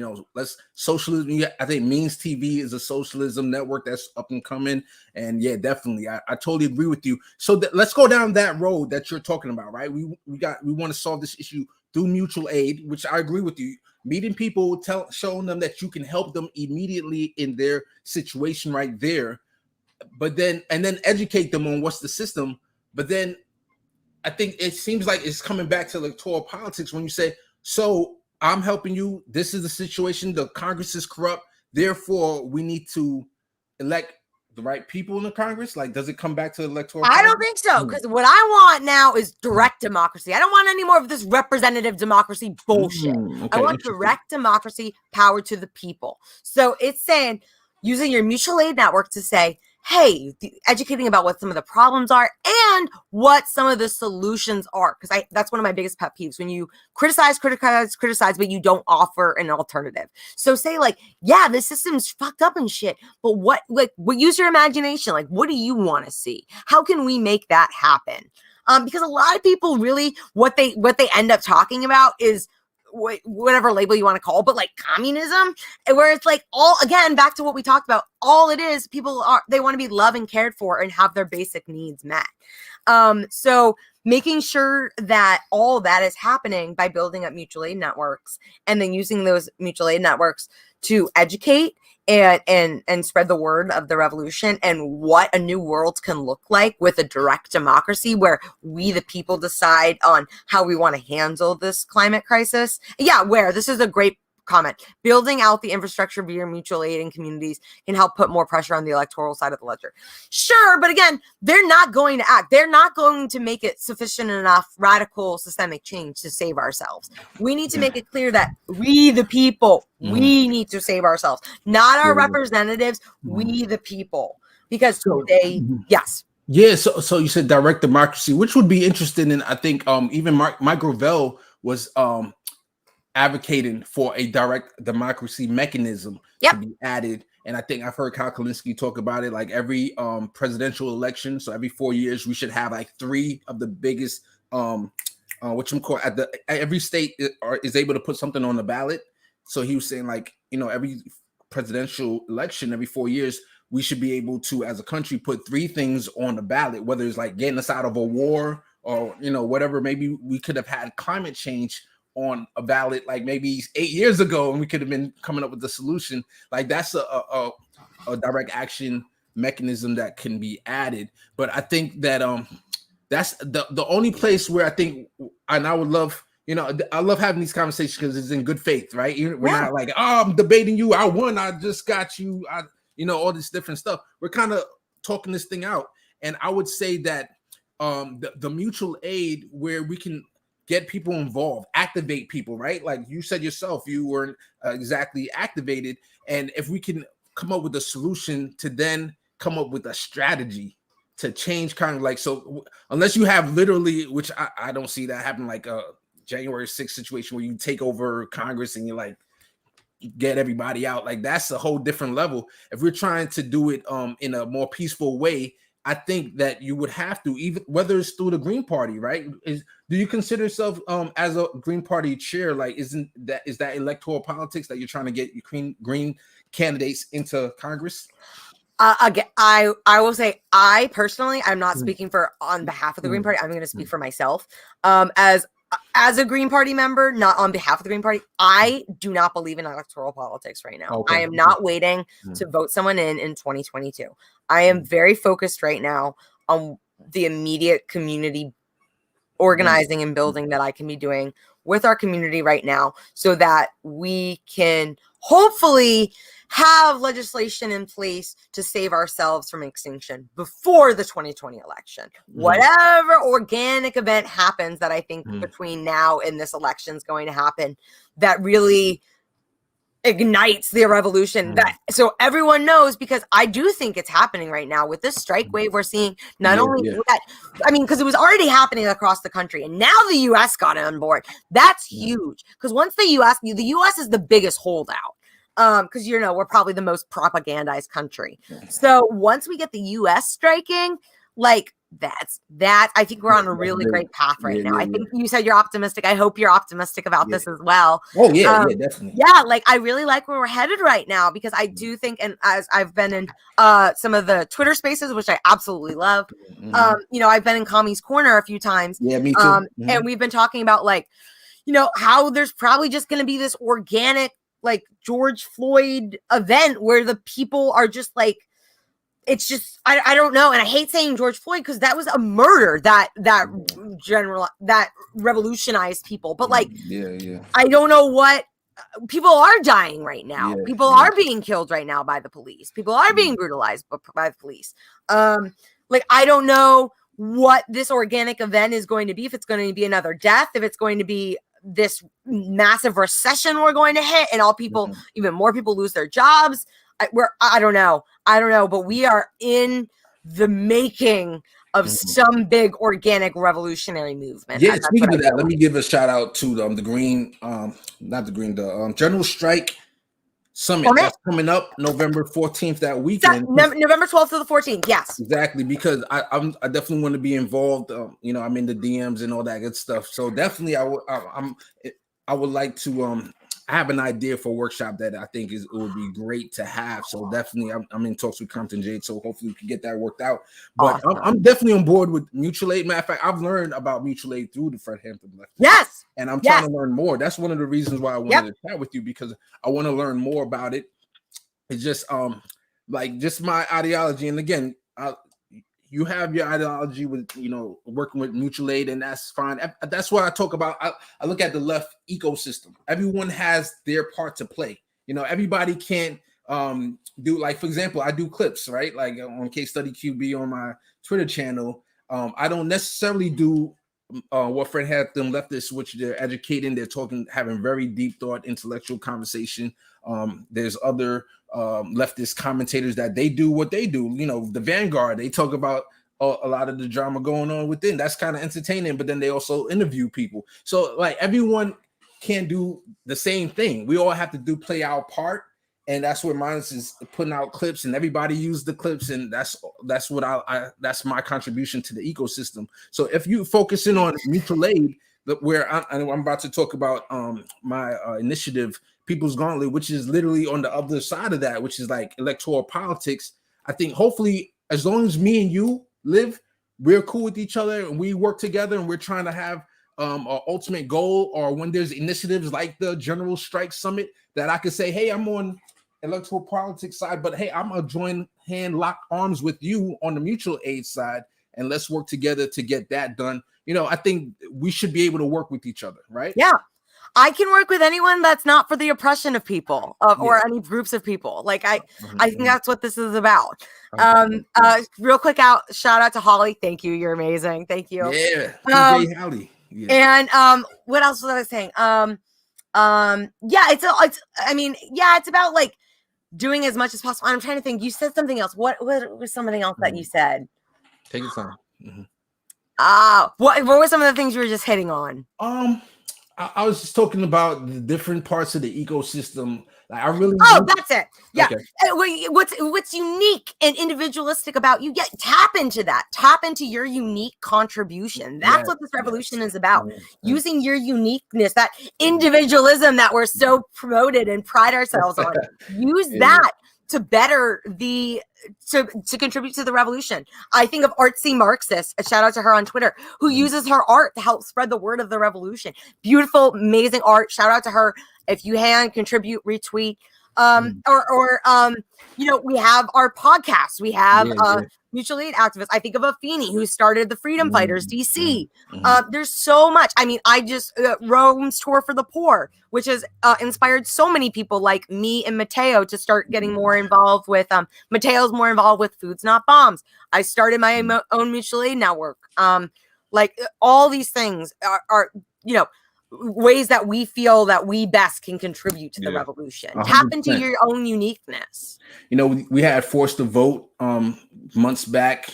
Socialism. I think Means TV is a socialism network that's up and coming, and definitely, I totally agree with you. So let's go down that road that you're talking about, right? We want to solve this issue through mutual aid, which I agree with you. Meeting people, showing them that you can help them immediately in their situation right there, and then educate them on what's the system, but then. I think it seems like it's coming back to electoral politics when you say, so I'm helping you. This is the situation. The Congress is corrupt. Therefore, we need to elect the right people in the Congress. Like, does it come back to electoral politics? I don't think so, because what I want now is direct democracy. I don't want any more of this representative democracy bullshit. I want direct democracy, power to the people. So it's saying, using your mutual aid network to say, hey, educating about what some of the problems are and what some of the solutions are. Because that's one of my biggest pet peeves, when you criticize, but you don't offer an alternative. So say like, this system's fucked up and shit, but use your imagination. Like, what do you want to see? How can we make that happen? Because a lot of people really, what they end up talking about is whatever label you want to call, but like communism, where it's like, all again back to what we talked about, all it is, they want to be loved and cared for and have their basic needs met. So making sure that all that is happening by building up mutual aid networks, and then using those mutual aid networks to educate and spread the word of the revolution and what a new world can look like with a direct democracy where we, the people, decide on how we want to handle this climate crisis. Where this is a great comment. Building out the infrastructure via mutual aid in communities can help put more pressure on the electoral side of the ledger. Sure, but again, they're not going to act. They're not going to make it sufficient enough radical systemic change to save ourselves. We need to make it clear that we, the people, we need to save ourselves, not our representatives, we, the people, because so you said direct democracy, which would be interesting. And I think even Mike Gravel was advocating for a direct democracy mechanism to be added. And I think I've heard Kyle Kalinske talk about it, like every presidential election. So every 4 years, we should have like 3 of the biggest, every state is able to put something on the ballot. So he was saying like, every presidential election, every 4 years, we should be able to, as a country, put 3 things on the ballot, whether it's like getting us out of a war or, whatever. Maybe we could have had climate change on a ballot like maybe 8 years ago, and we could have been coming up with the solution. Like that's a direct action mechanism that can be added. But I think that that's the only place where I think, and I would love, I love having these conversations because it's in good faith, right? We're not like, I'm debating you, I won, I just got you, all this different stuff. We're kind of talking this thing out. And I would say that the mutual aid, where we can get people involved, activate people, right? Like you said yourself, you weren't exactly activated. And if we can come up with a solution to then come up with a strategy to change, kind of like, so unless you have literally, which I don't see that happen, like a January 6th situation where you take over Congress and you like get everybody out, like that's a whole different level. If we're trying to do it in a more peaceful way, I think that you would have to, even whether it's through the Green Party, right? Do you consider yourself as a Green Party chair? Like, is that electoral politics that you're trying to get your green candidates into Congress? Again, I will say, I personally, I'm not speaking on behalf of the Green Party. I'm going to speak for myself. As a Green Party member, not on behalf of the Green Party, I do not believe in electoral politics right now. Okay. I am not waiting to vote someone in 2022. I am very focused right now on the immediate community organizing and building that I can be doing with our community right now, so that we can hopefully have legislation in place to save ourselves from extinction before the 2020 election. Whatever organic event happens that I think between now and this election is going to happen, that really ignites the revolution, that so everyone knows, because I do think it's happening right now with this strike wave. We're seeing not only that, I mean, because it was already happening across the country, and now the US got on board. That's huge, because once the US is the biggest holdout, because we're probably the most propagandized country. So once we get the US striking, like that I think we're on a really great path right now. I think you said you're optimistic. I hope you're optimistic about this as well. Oh yeah, definitely. Yeah, like I really like where we're headed right now, because I do think, and as I've been in some of the Twitter spaces, which I absolutely love. I've been in Commies Corner a few times. Yeah, me too. And we've been talking about, like, how there's probably just going to be this organic, like, George Floyd event where the people are just like, it's just, I don't know. And I hate saying George Floyd, because that was a murder that revolutionized people. But like, I don't know what, people are dying right now. People are being killed right now by the police. People are being brutalized by the police. Like, I don't know what this organic event is going to be. If it's going to be another death, if it's going to be this massive recession we're going to hit, and even more people lose their jobs. I don't know, but we are in the making of some big organic revolutionary movement. Yeah, speaking of that, let me give a shout out to the Green, the General Strike Summit that's coming up November 14th, that weekend. November 12th to the 14th. Yes, exactly, because I definitely want to be involved. I'm in the DMs and all that good stuff. So definitely, I would like to I have an idea for a workshop that I think it would be great to have. So definitely, I'm in talks with Compton Jade. So hopefully we can get that worked out. But awesome. I'm definitely on board with mutual aid. Matter of fact, I've learned about mutual aid through the Fred Hampton Left. Yes. And I'm trying to learn more. That's one of the reasons why I wanted to chat with you, because I want to learn more about it. It's just just my ideology. And again, you have your ideology with, working with mutual aid, and that's fine. That's what I talk about. I look at the left ecosystem. Everyone has their part to play. Everybody can't do, like, for example, I do clips, right? Like on Case Study QB on my Twitter channel. I don't necessarily do what Fred Hampton leftists, which they're educating, they're talking, having very deep thought, intellectual conversation. There's other leftist commentators that they do what they do. The Vanguard, they talk about a lot of the drama going on within. That's kind of entertaining, but then they also interview people. So like, everyone can't do the same thing. We all have to play our part. And that's where mine is, putting out clips, and everybody use the clips, and that's what that's my contribution to the ecosystem. So if you focusing on mutual aid, where I'm about to talk about my initiative, People's Gauntlet, which is literally on the other side of that, which is like electoral politics. I think hopefully, as long as me and you live, we're cool with each other and we work together, and we're trying to have our ultimate goal, or when there's initiatives like the General Strike Summit, that I could say, hey, I'm on electoral politics side, but hey, I'm gonna join hand, lock arms with you on the mutual aid side, and let's work together to get that done. I think we should be able to work with each other, right? Yeah, I can work with anyone that's not for the oppression of people, or any groups of people. Like I think that's what this is about. Real quick shout out to Holly. Thank you. You're amazing. Thank you. Yeah. PJ Holly. Yeah. And what else was I saying? It's about like doing as much as possible. I'm trying to think. You said something else. What was something else that you said? Take your time. What were some of the things you were just hitting on? I was just talking about the different parts of the ecosystem. Like I really. That's it. Yeah. Okay. What's unique and individualistic about you? Yeah, tap into that. Tap into your unique contribution. That's what this revolution is about. Using your uniqueness, that individualism that we're so promoted and pride ourselves on. Use that to better to contribute to the revolution. I think of Artsy Marxist, a shout out to her on Twitter, who uses her art to help spread the word of the revolution. Beautiful, amazing art. Shout out to her. If you contribute, retweet. We have our podcast. We have mutual aid activists. I think of Afeni, who started the Freedom Fighters DC. There's so much. I mean, I just Rome's Tour for the Poor, which has inspired so many people like me and Mateo to start getting more involved with. Mateo's more involved with Foods Not Bombs. I started my own mutual aid network. Like all these things are ways that we feel that we best can contribute to the revolution. 100%. Tap into your own uniqueness. We had Forced to Vote months back,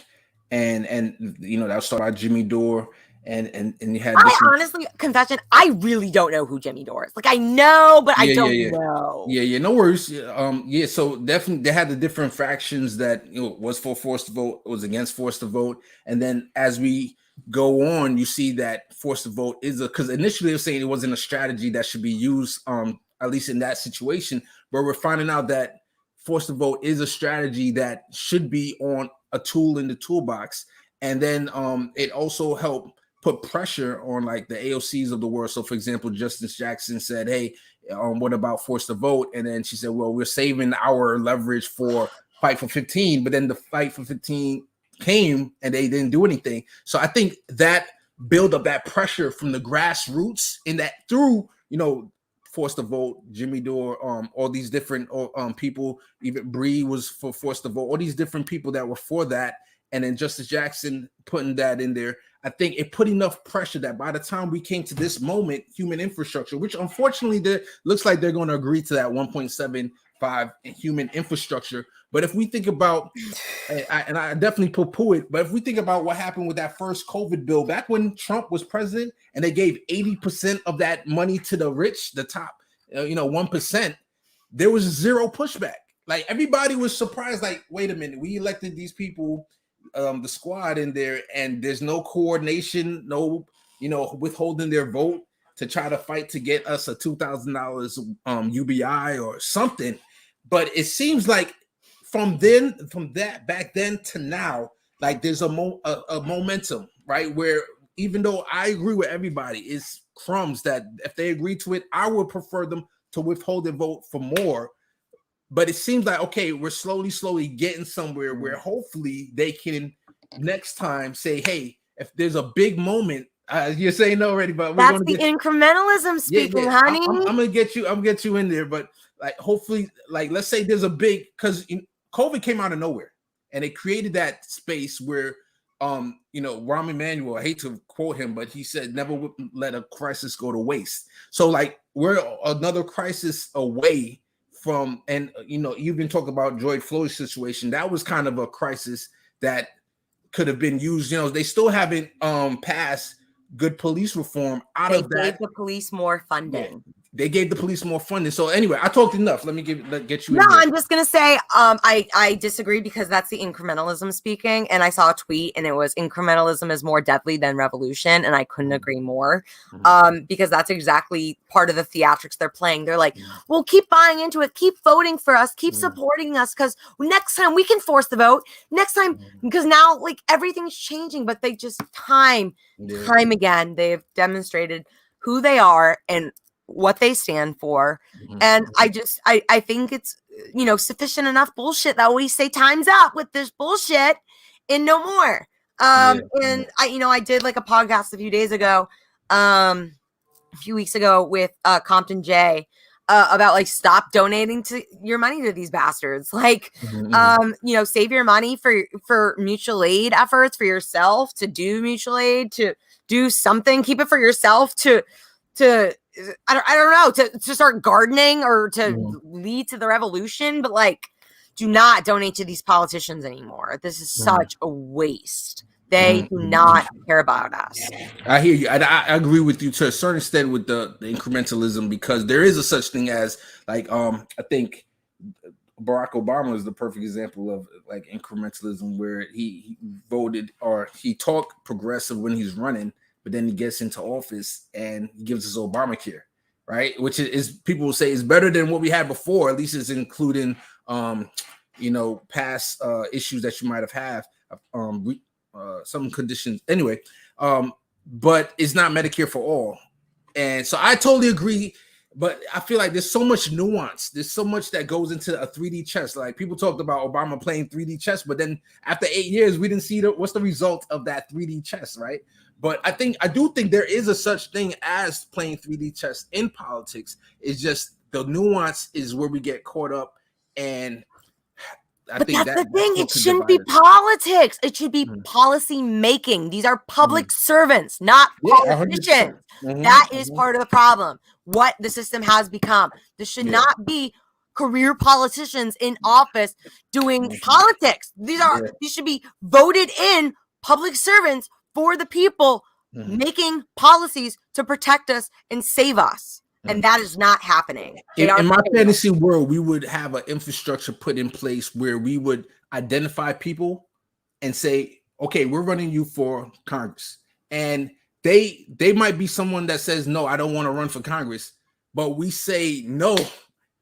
and that was started by Jimmy Dore, and you had. Honestly, confession, I really don't know who Jimmy Dore is. Like I know, but I don't know. No worries. So definitely they had the different fractions that was for Forced to Vote, was against Forced to Vote, and then as we go on, you see that Forced to Vote is because initially they were saying it wasn't a strategy that should be used, at least in that situation, but we're finding out that Forced to Vote is a strategy that should be on a tool in the toolbox. And then it also helped put pressure on like the AOCs of the world. So for example, Justice Jackson said, hey, what about Forced to Vote? And then she said, well, we're saving our leverage for Fight for 15, but then the Fight for 15 came and they didn't do anything. So I think that build up that pressure from the grassroots in that through, Forced to Vote, Jimmy Dore, all these different people, even Bree was for Forced to Vote, all these different people that were for that. And then Justice Jackson putting that in there. I think it put enough pressure that by the time we came to this moment, human infrastructure, which unfortunately looks like they're going to agree to that 1.75 human infrastructure. But if we think about, and I definitely poo-poo it, but if we think about what happened with that first COVID bill back when Trump was president and they gave 80% of that money to the rich, the top, 1%, there was zero pushback. Like everybody was surprised, like, wait a minute, we elected these people, the squad in there, and there's no coordination, no, withholding their vote to try to fight to get us a $2,000 UBI or something. But it seems like from that back then to now, like there's a momentum, right? Where even though I agree with everybody, it's crumbs that if they agree to it, I would prefer them to withhold their vote for more. But it seems like, okay, we're slowly getting somewhere where hopefully they can next time say, hey, if there's a big moment, you're saying no already, but that's the incrementalism speaking, honey. I'm gonna get you in there, but like hopefully, like let's say there's a big, because COVID came out of nowhere and it created that space where Rahm Emanuel, I hate to quote him, but he said never let a crisis go to waste. So like we're another crisis away from, and you've been talking about George Floyd's situation. That was kind of a crisis that could have been used. They still haven't passed good police reform out of that. They gave the police more funding. Yeah. They gave the police more funding. So anyway, I talked enough. Let me get you. No, I'm just gonna say I disagree because that's the incrementalism speaking. And I saw a tweet and it was incrementalism is more deadly than revolution, and I couldn't agree more. Because that's exactly part of the theatrics they're playing. They're like, well, keep buying into it, keep voting for us, keep supporting us, because next time we can force the vote. Next time, because now like everything's changing, but they just time again they've demonstrated who they are and what they stand for. And I think it's sufficient enough bullshit that we say time's up with this bullshit and no more. And I did like a podcast a few days ago, a few weeks ago with Compton J about like stop donating to your money to these bastards. Like save your money for mutual aid efforts, for yourself to do mutual aid, to do something, keep it for yourself to I don't know, to start gardening or to lead to the revolution, but like do not donate to these politicians anymore. This is such a waste. They do not care about us. I hear you. I agree with you to a certain extent with the incrementalism, because there is a such thing as like I think Barack Obama is the perfect example of like incrementalism, where he voted or he talked progressive when he's running, but then he gets into office and he gives us Obamacare, right? Which is people will say is better than what we had before. At least it's including past issues that you might have had, some conditions anyway. But it's not Medicare for all. And so I totally agree. But I feel like there's so much nuance. There's so much that goes into a 3D chess. Like people talked about Obama playing 3D chess, but then after 8 years, we didn't see what's the result of that 3D chess, right? But I do think there is a such thing as playing 3D chess in politics. It's just the nuance is where we get caught up. And but that's the thing. It shouldn't be politics. It should be policy making. These are public servants, not politicians. That is part of the problem. What the system has become. This should not be career politicians in office doing politics. These should be voted in public servants for the people, making policies to protect us and save us. And that is not happening. In my fantasy world, we would have an infrastructure put in place where we would identify people and say, okay, we're running you for Congress. And they might be someone that says, no, I don't want to run for Congress. But we say, no,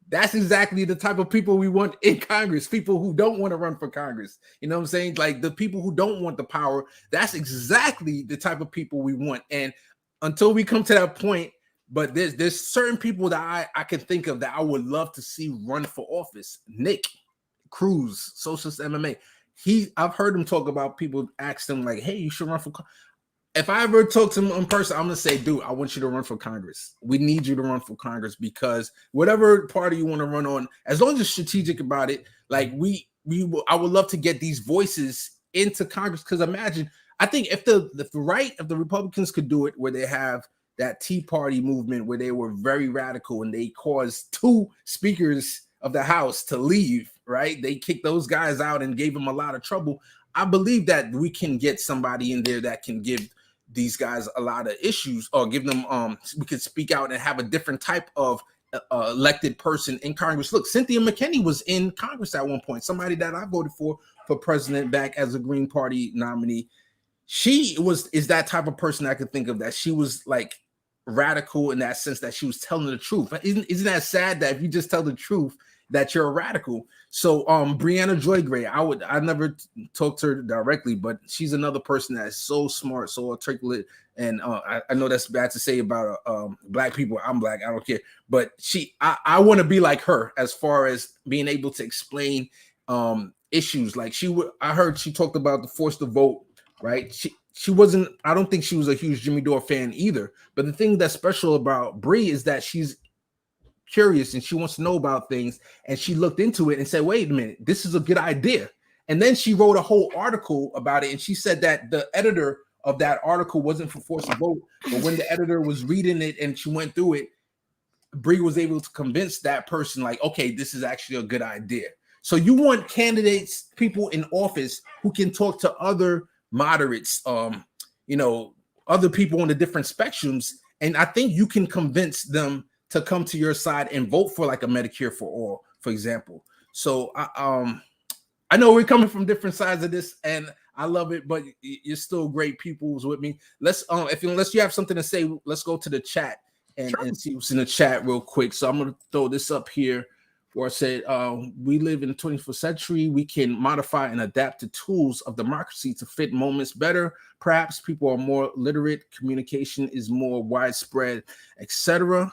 that's exactly the type of people we want in Congress. People who don't want to run for Congress. You know what I'm saying? Like the people who don't want the power, that's exactly the type of people we want. And until we come to that point, but there's certain people that I can think of that I would love to see run for office. Nick Cruz, Socialist MMA. I've heard him talk about people ask him like, hey, you should run for. If I ever talk to him in person, I'm gonna say, dude, I want you to run for Congress. We need you to run for Congress because whatever party you want to run on, as long as you're strategic about it, like I would love to get these voices into Congress. Because imagine, I think if the Republicans could do it, where they have that Tea Party movement where they were very radical and they caused 2 speakers of the House to leave, right? They kicked those guys out and gave them a lot of trouble. I believe that we can get somebody in there that can give these guys a lot of issues, or give them, we could speak out and have a different type of elected person in Congress. Look, Cynthia McKinney was in Congress at one point, somebody that I voted for president back as a Green Party nominee. She is that type of person I could think of, that she was like radical in that sense, that she was telling the truth. Isn't that sad that if you just tell the truth that you're a radical? So Brianna Joy Gray, I never talked to her directly, but she's another person that's so smart, so articulate. And I know that's bad to say about black people. I'm black, I don't care, but I want to be like her as far as being able to explain issues. Like I heard she talked about the force to vote, right? She wasn't, I don't think she was a huge Jimmy Dore fan either. But the thing that's special about Bree is that she's curious and she wants to know about things. And she looked into it and said, wait a minute, this is a good idea. And then she wrote a whole article about it. And she said that the editor of that article wasn't for force to vote. But when the editor was reading it and she went through it, Bree was able to convince that person, like, okay, this is actually a good idea. So you want candidates, people in office who can talk to other moderates, other people on the different spectrums, and I think you can convince them to come to your side and vote for like a Medicare for all, for example. So I know we're coming from different sides of this, and I love it, but you're still great people who's with me. Let's unless you have something to say, let's go to the chat and see what's in the chat real quick. So I'm gonna throw this up here. Where I said, we live in the 21st century. We can modify and adapt the tools of democracy to fit moments better. Perhaps people are more literate. Communication is more widespread, etc.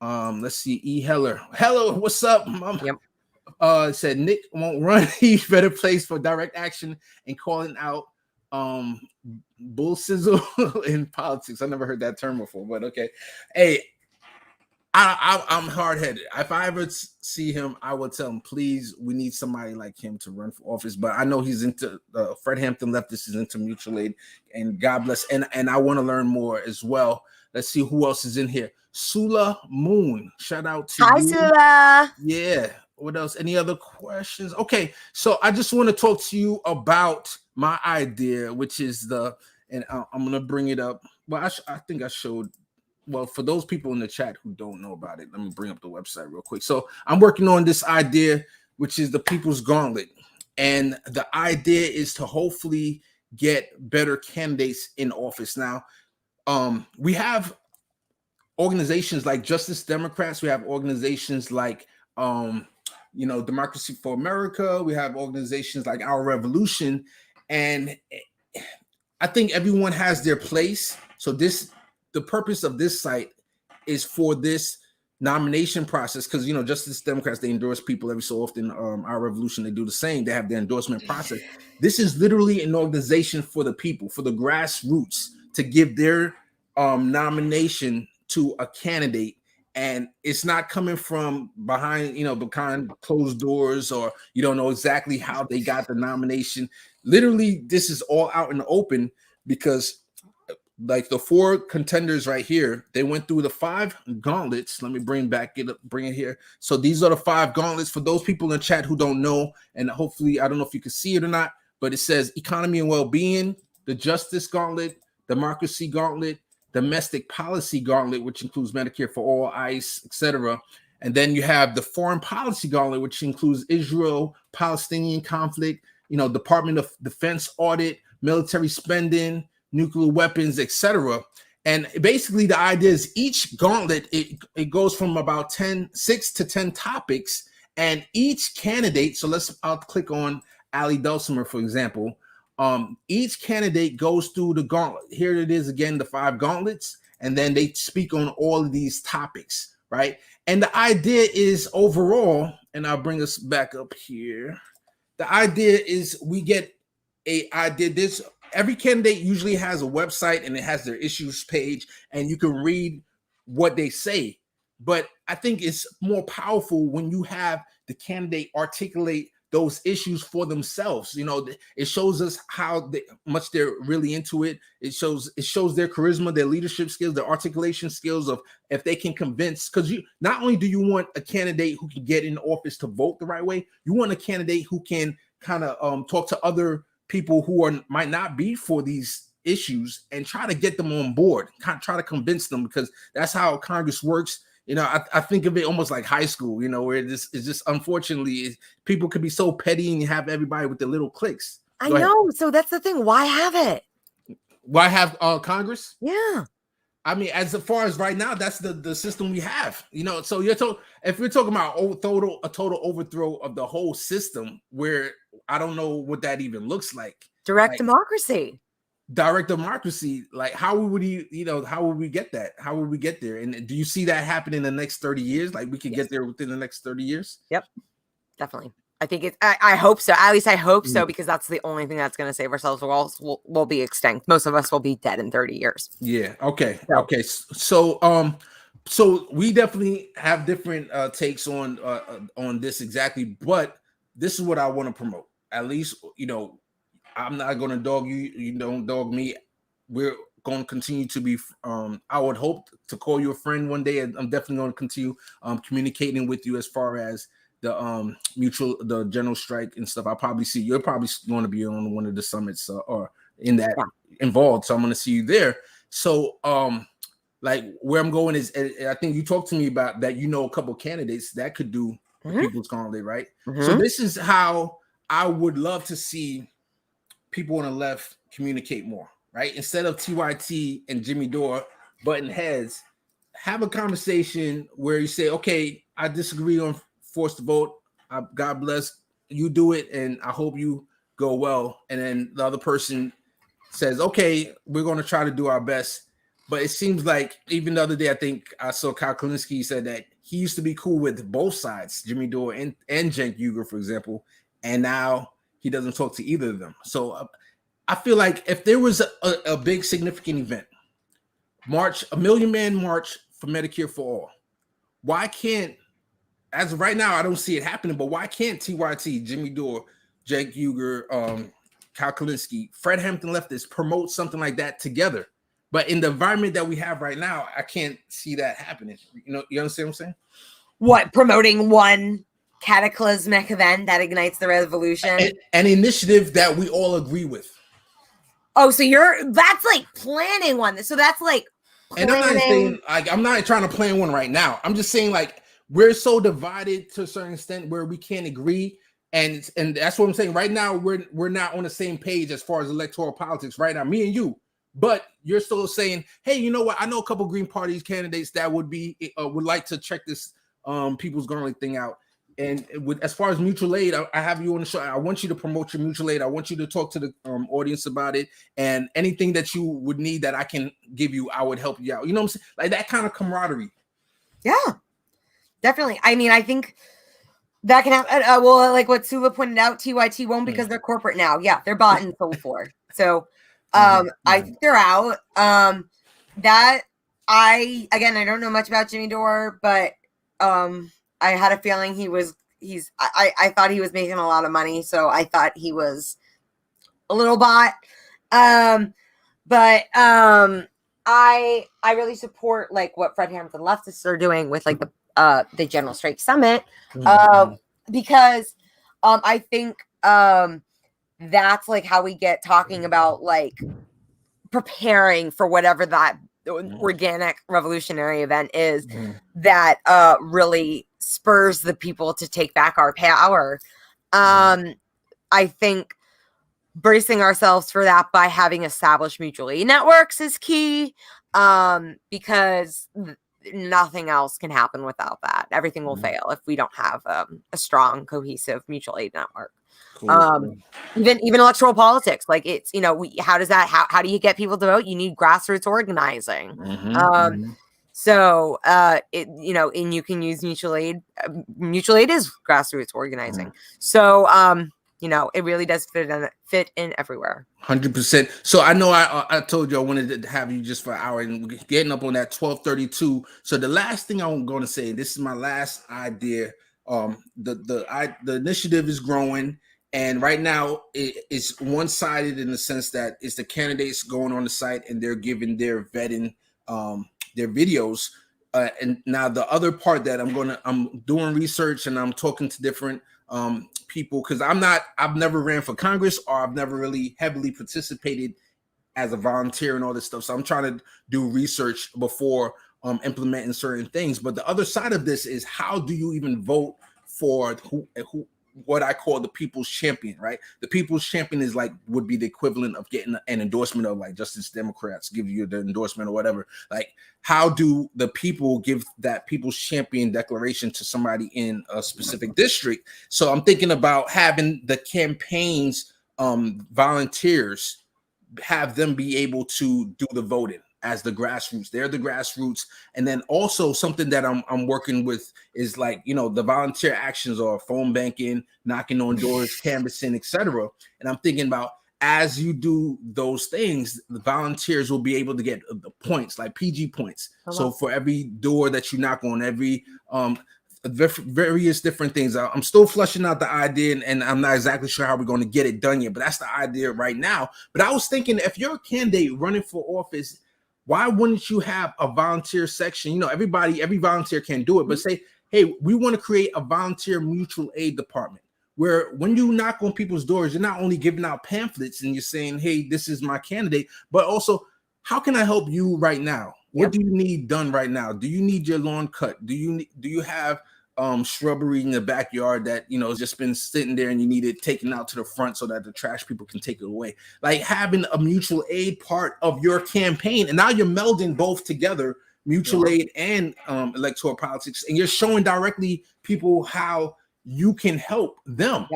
Let's see. E. Heller. Hello, what's up, Mom? Yep. Said Nick won't run. He's better placed for direct action and calling out bull sizzle in politics. I never heard that term before, but okay. Hey, I'm hard-headed. If I ever see him, I will tell him, please, we need somebody like him to run for office. But I know he's into Fred Hampton leftist is into mutual aid, and God bless. And I want to learn more as well. Let's see who else is in here. Sula Moon, shout out to Hi, you. Sula. Yeah. What else? Any other questions? Okay, so I just want to talk to you about my idea, which is I'm gonna bring it up. Well, I think I showed. Well, for those people in the chat who don't know about it, let me bring up the website real quick. So I'm working on this idea, which is the People's Gauntlet, and the idea is to hopefully get better candidates in office. Now, we have organizations like Justice Democrats. We have organizations like Democracy for America. We have organizations like Our Revolution, and I think everyone has their place. So the purpose of this site is for this nomination process, because Justice Democrats, they endorse people every so often. Our Revolution, they do the same. They have their endorsement process. This is literally an organization for the people, for the grassroots, to give their nomination to a candidate, and it's not coming from behind closed doors, or you don't know exactly how they got the nomination. Literally, this is all out in the open, because like the 4 contenders right here, they went through the 5 gauntlets. Let me bring it here. So these are the 5 gauntlets for those people in the chat who don't know, and hopefully, I don't know if you can see it or not, but it says economy and well-being, the justice gauntlet, democracy gauntlet, domestic policy gauntlet, which includes Medicare for all, ICE, etc. And then you have the foreign policy gauntlet, which includes Israel-Palestinian conflict, Department of Defense audit, military spending, nuclear weapons, etc. And basically the idea is each gauntlet, it goes from about 6 to 10 topics, and each candidate, so I'll click on Ali Dulcimer, for example. Each candidate goes through the gauntlet. Here it is again, the 5 gauntlets, and then they speak on all of these topics, right? And the idea is overall, and I'll bring us back up here. The idea is we get a idea. Every candidate usually has a website, and it has their issues page, and you can read what they say. But I think it's more powerful when you have the candidate articulate those issues for themselves. It shows us how much they're really into it. It shows their charisma, their leadership skills, their articulation skills, of if they can convince, because not only do you want a candidate who can get in office to vote the right way, you want a candidate who can kind of talk to other people who might not be for these issues and try to get them on board, try to convince them, because that's how Congress works. I think of it almost like high school, where it's just unfortunately people could be so petty and you have everybody with their little cliques. I know. So that's the thing. Why have it? Why have Congress? Yeah. I mean, as far as right now, that's the system we have. So if we're talking about a total overthrow of the whole system, where I don't know what that even looks like. Direct democracy. Direct democracy. Like, how would how would we get that? How would we get there? And do you see that happen in the next 30 years? Like, we can get there within the next 30 years? Yep, definitely. I think I hope so. At least I hope so, because that's the only thing that's going to save ourselves, or else we'll be extinct. Most of us will be dead in 30 years. Yeah. Okay. So. Okay. So we definitely have different takes on this exactly, but this is what I want to promote. At least, I'm not going to dog you. You don't dog me. We're going to continue to be. I would hope to call you a friend one day. I'm definitely going to continue communicating with you as far as the general strike and stuff. I'll probably see you're probably going to be on one of the summits or in that involved. So I'm going to see you there. So like where I'm going is, I think you talked to me about that. A couple of candidates that could do the People's Gauntlet, right? So this is how I would love to see people on the left communicate more, right? Instead of TYT and Jimmy Dore button heads, have a conversation where you say, okay, I disagree on forced vote. God bless you, do it, and I hope you go well. And then the other person says, okay, we're going to try to do our best. But it seems like even the other day, I think I saw Kyle Kalinske said that he used to be cool with both sides, Jimmy Dore and Cenk Uygur, for example, and now he doesn't talk to either of them. So I feel like if there was a big significant event, a million man march for Medicare for all, why can't, as of right now, I don't see it happening, but why can't TYT, Jimmy Dore, Cenk Uygur, Kyle Kalinske, Fred Hampton leftists promote something like that together? But in the environment that we have right now, I can't see that happening. You understand what I'm saying? What, promoting one cataclysmic event that ignites the revolution. An initiative that we all agree with. Oh, so that's like planning one. So that's like planning. And I'm not saying like I'm not trying to plan one right now. I'm just saying like we're so divided to a certain extent where we can't agree. And that's what I'm saying. Right now, we're not on the same page as far as electoral politics right now, me and you. But you're still saying, hey, you know what? I know a couple Green Party candidates that would like to check this people's garlic thing out. And as far as mutual aid, I have you on the show. I want you to promote your mutual aid. I want you to talk to the audience about it. And anything that you would need that I can give you, I would help you out. You know what I'm saying? Like that kind of camaraderie. Yeah, definitely. I mean, I think that can happen. Well, like what Sula pointed out, TYT won't because they're corporate now. Yeah, they're bought and sold for. So I think they're out. That I don't know much about Jimmy Dore, but I had a feeling I thought he was making a lot of money, so I thought he was a little bought. But I really support like what Fred Hampton leftists are doing with like the General Strike Summit, because I think that's like how we get talking about like preparing for whatever that organic revolutionary event is that really spurs the people to take back our power. I think bracing ourselves for that by having established mutual aid networks is key, because nothing else can happen without that. Everything will fail if we don't have a strong, cohesive mutual aid network. Cool. Even electoral politics, like it's, you know, how do you get people to vote? You need grassroots organizing. So it, you know, and you can use mutual aid. Mutual aid is grassroots organizing. So you know, it really does fit in everywhere. 100%. So I know I told you I wanted to have you just for an hour and getting up on that 12:32. So the last thing I'm going to say, this is my last idea. The initiative is growing. And right now, it's one-sided in the sense that it's the candidates going on the site and they're giving their vetting, their videos. And now the other part that I'm doing research and I'm talking to different people, because I've never ran for Congress or I've never really heavily participated as a volunteer and all this stuff. So I'm trying to do research before implementing certain things. But the other side of this is, how do you even vote for what I call the people's champion, right? The people's champion would be the equivalent of getting an endorsement of like Justice Democrats give you the endorsement or whatever. Like, how do the people give that people's champion declaration to somebody in a specific district? So I'm thinking about having the campaigns, volunteers, have them be able to do the voting as the grassroots. They're the grassroots. And then also something that I'm working with is like, you know, the volunteer actions or phone banking, knocking on doors, canvassing, etc. And I'm thinking about, as you do those things, the volunteers will be able to get the points, like PG points. So for every door that you knock on, every various different things. I'm still fleshing out the idea, and I'm not exactly sure how we're going to get it done yet, but that's the idea right now. But I was thinking, if you're a candidate running for office, why wouldn't you have a volunteer section? You know, every volunteer can do it, but say, hey, we want to create a volunteer mutual aid department where when you knock on people's doors, you're not only giving out pamphlets and you're saying, hey, this is my candidate, but also, how can I help you right now? What do you need done right now? Do you need your lawn cut? Do you have shrubbery in the backyard that, you know, has just been sitting there and you need it taken out to the front so that the trash people can take it away? Like, having a mutual aid part of your campaign, and now you're melding both together, mutual aid and electoral politics, and you're showing directly people how you can help them,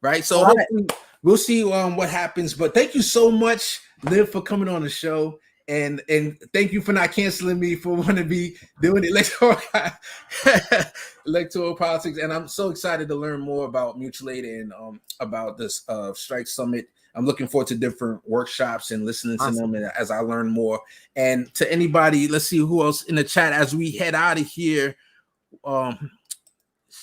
right? So hopefully we'll see what happens. But thank you so much, Liv, for coming on the show. And thank you for not canceling me for wanting to be doing electoral politics. And I'm so excited to learn more about mutual aid and about this Strike Summit. I'm looking forward to different workshops and listening to them as I learn more. And to anybody, let's see who else in the chat as we head out of here.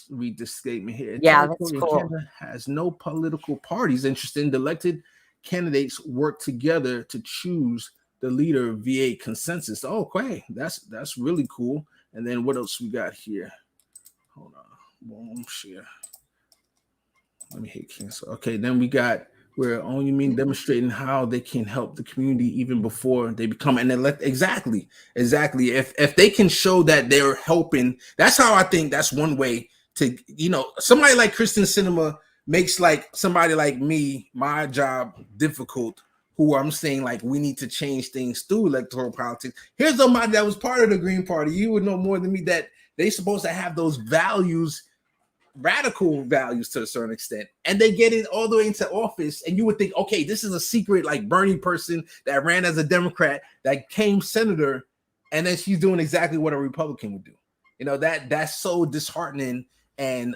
Read this statement here. Yeah, that's cool. Canada has no political parties interested in elected candidates work together to choose the leader via consensus. Oh, okay, that's really cool. And then what else we got here? Hold on. Boom, share. Let me hit cancel. Okay, then we got where only mean demonstrating how they can help the community even before they become an elect. Exactly. If they can show that they're helping, that's how I think that's one way to, somebody like Kristen Cinema makes like somebody like me, my job difficult, who I'm saying like we need to change things through electoral politics. Here's somebody that was part of the Green Party. You would know more than me that they supposed to have those values, radical values to a certain extent, and they get it all the way into office, and you would think, okay, this is a secret like Bernie person that ran as a Democrat that came senator, and then she's doing exactly what a Republican would do. That's so disheartening, and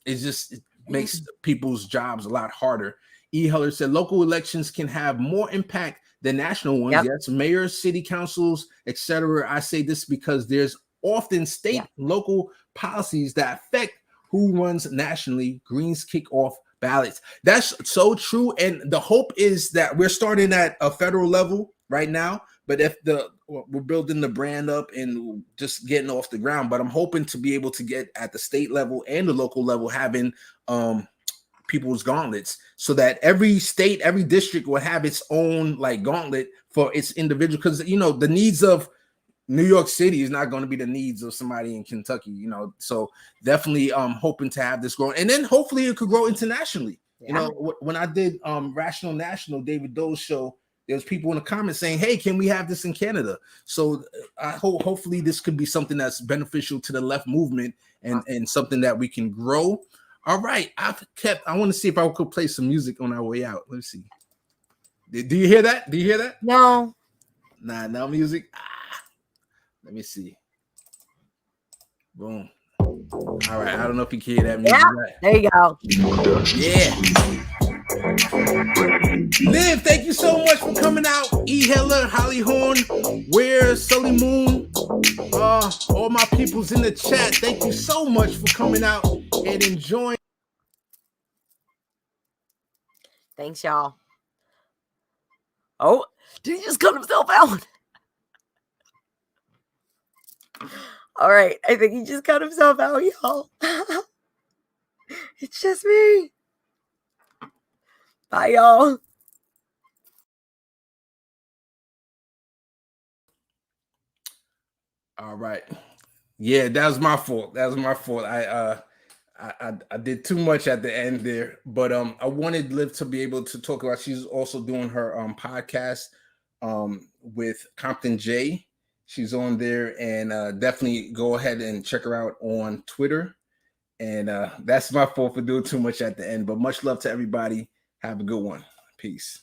it makes people's jobs a lot harder. E. Heller said local elections can have more impact than national ones. Yep. Yes, mayors, city councils, etc. I say this because there's often state local policies that affect who runs nationally. Greens kick off ballots. That's so true. And the hope is that we're starting at a federal level right now, but if we're building the brand up and just getting off the ground, but I'm hoping to be able to get at the state level and the local level, having people's gauntlets, so that every state, every district will have its own like gauntlet for its individual, because the needs of New York City is not going to be the needs of somebody in Kentucky, so definitely hoping to have this growing, and then hopefully it could grow internationally. When I did Rational National, David Doe's show, there's people in the comments saying, hey, can we have this in Canada? So I hopefully this could be something that's beneficial to the left movement, and something that we can grow. All right, I want to see if I could play some music on our way out. Let's see. Do you hear that? No. Nah, no music. Let me see. Boom. All right. I don't know if you can hear that music. Yeah, there you go. Yeah. Liv, thank you so much for coming out. E. Heller, Holly Horn, Where, Sully Moon, all my peoples in the chat. Thank you so much for coming out and enjoying. Thanks, y'all. Oh, did he just cut himself out? All right, I think he just cut himself out, y'all. It's just me. Bye, y'all. All right. Yeah, that was my fault. I did too much at the end there, but I wanted Liv to be able to talk about. She's also doing her podcast with Compton J. She's on there, and definitely go ahead and check her out on Twitter. And that's my fault for doing too much at the end, but much love to everybody. Have a good one. Peace.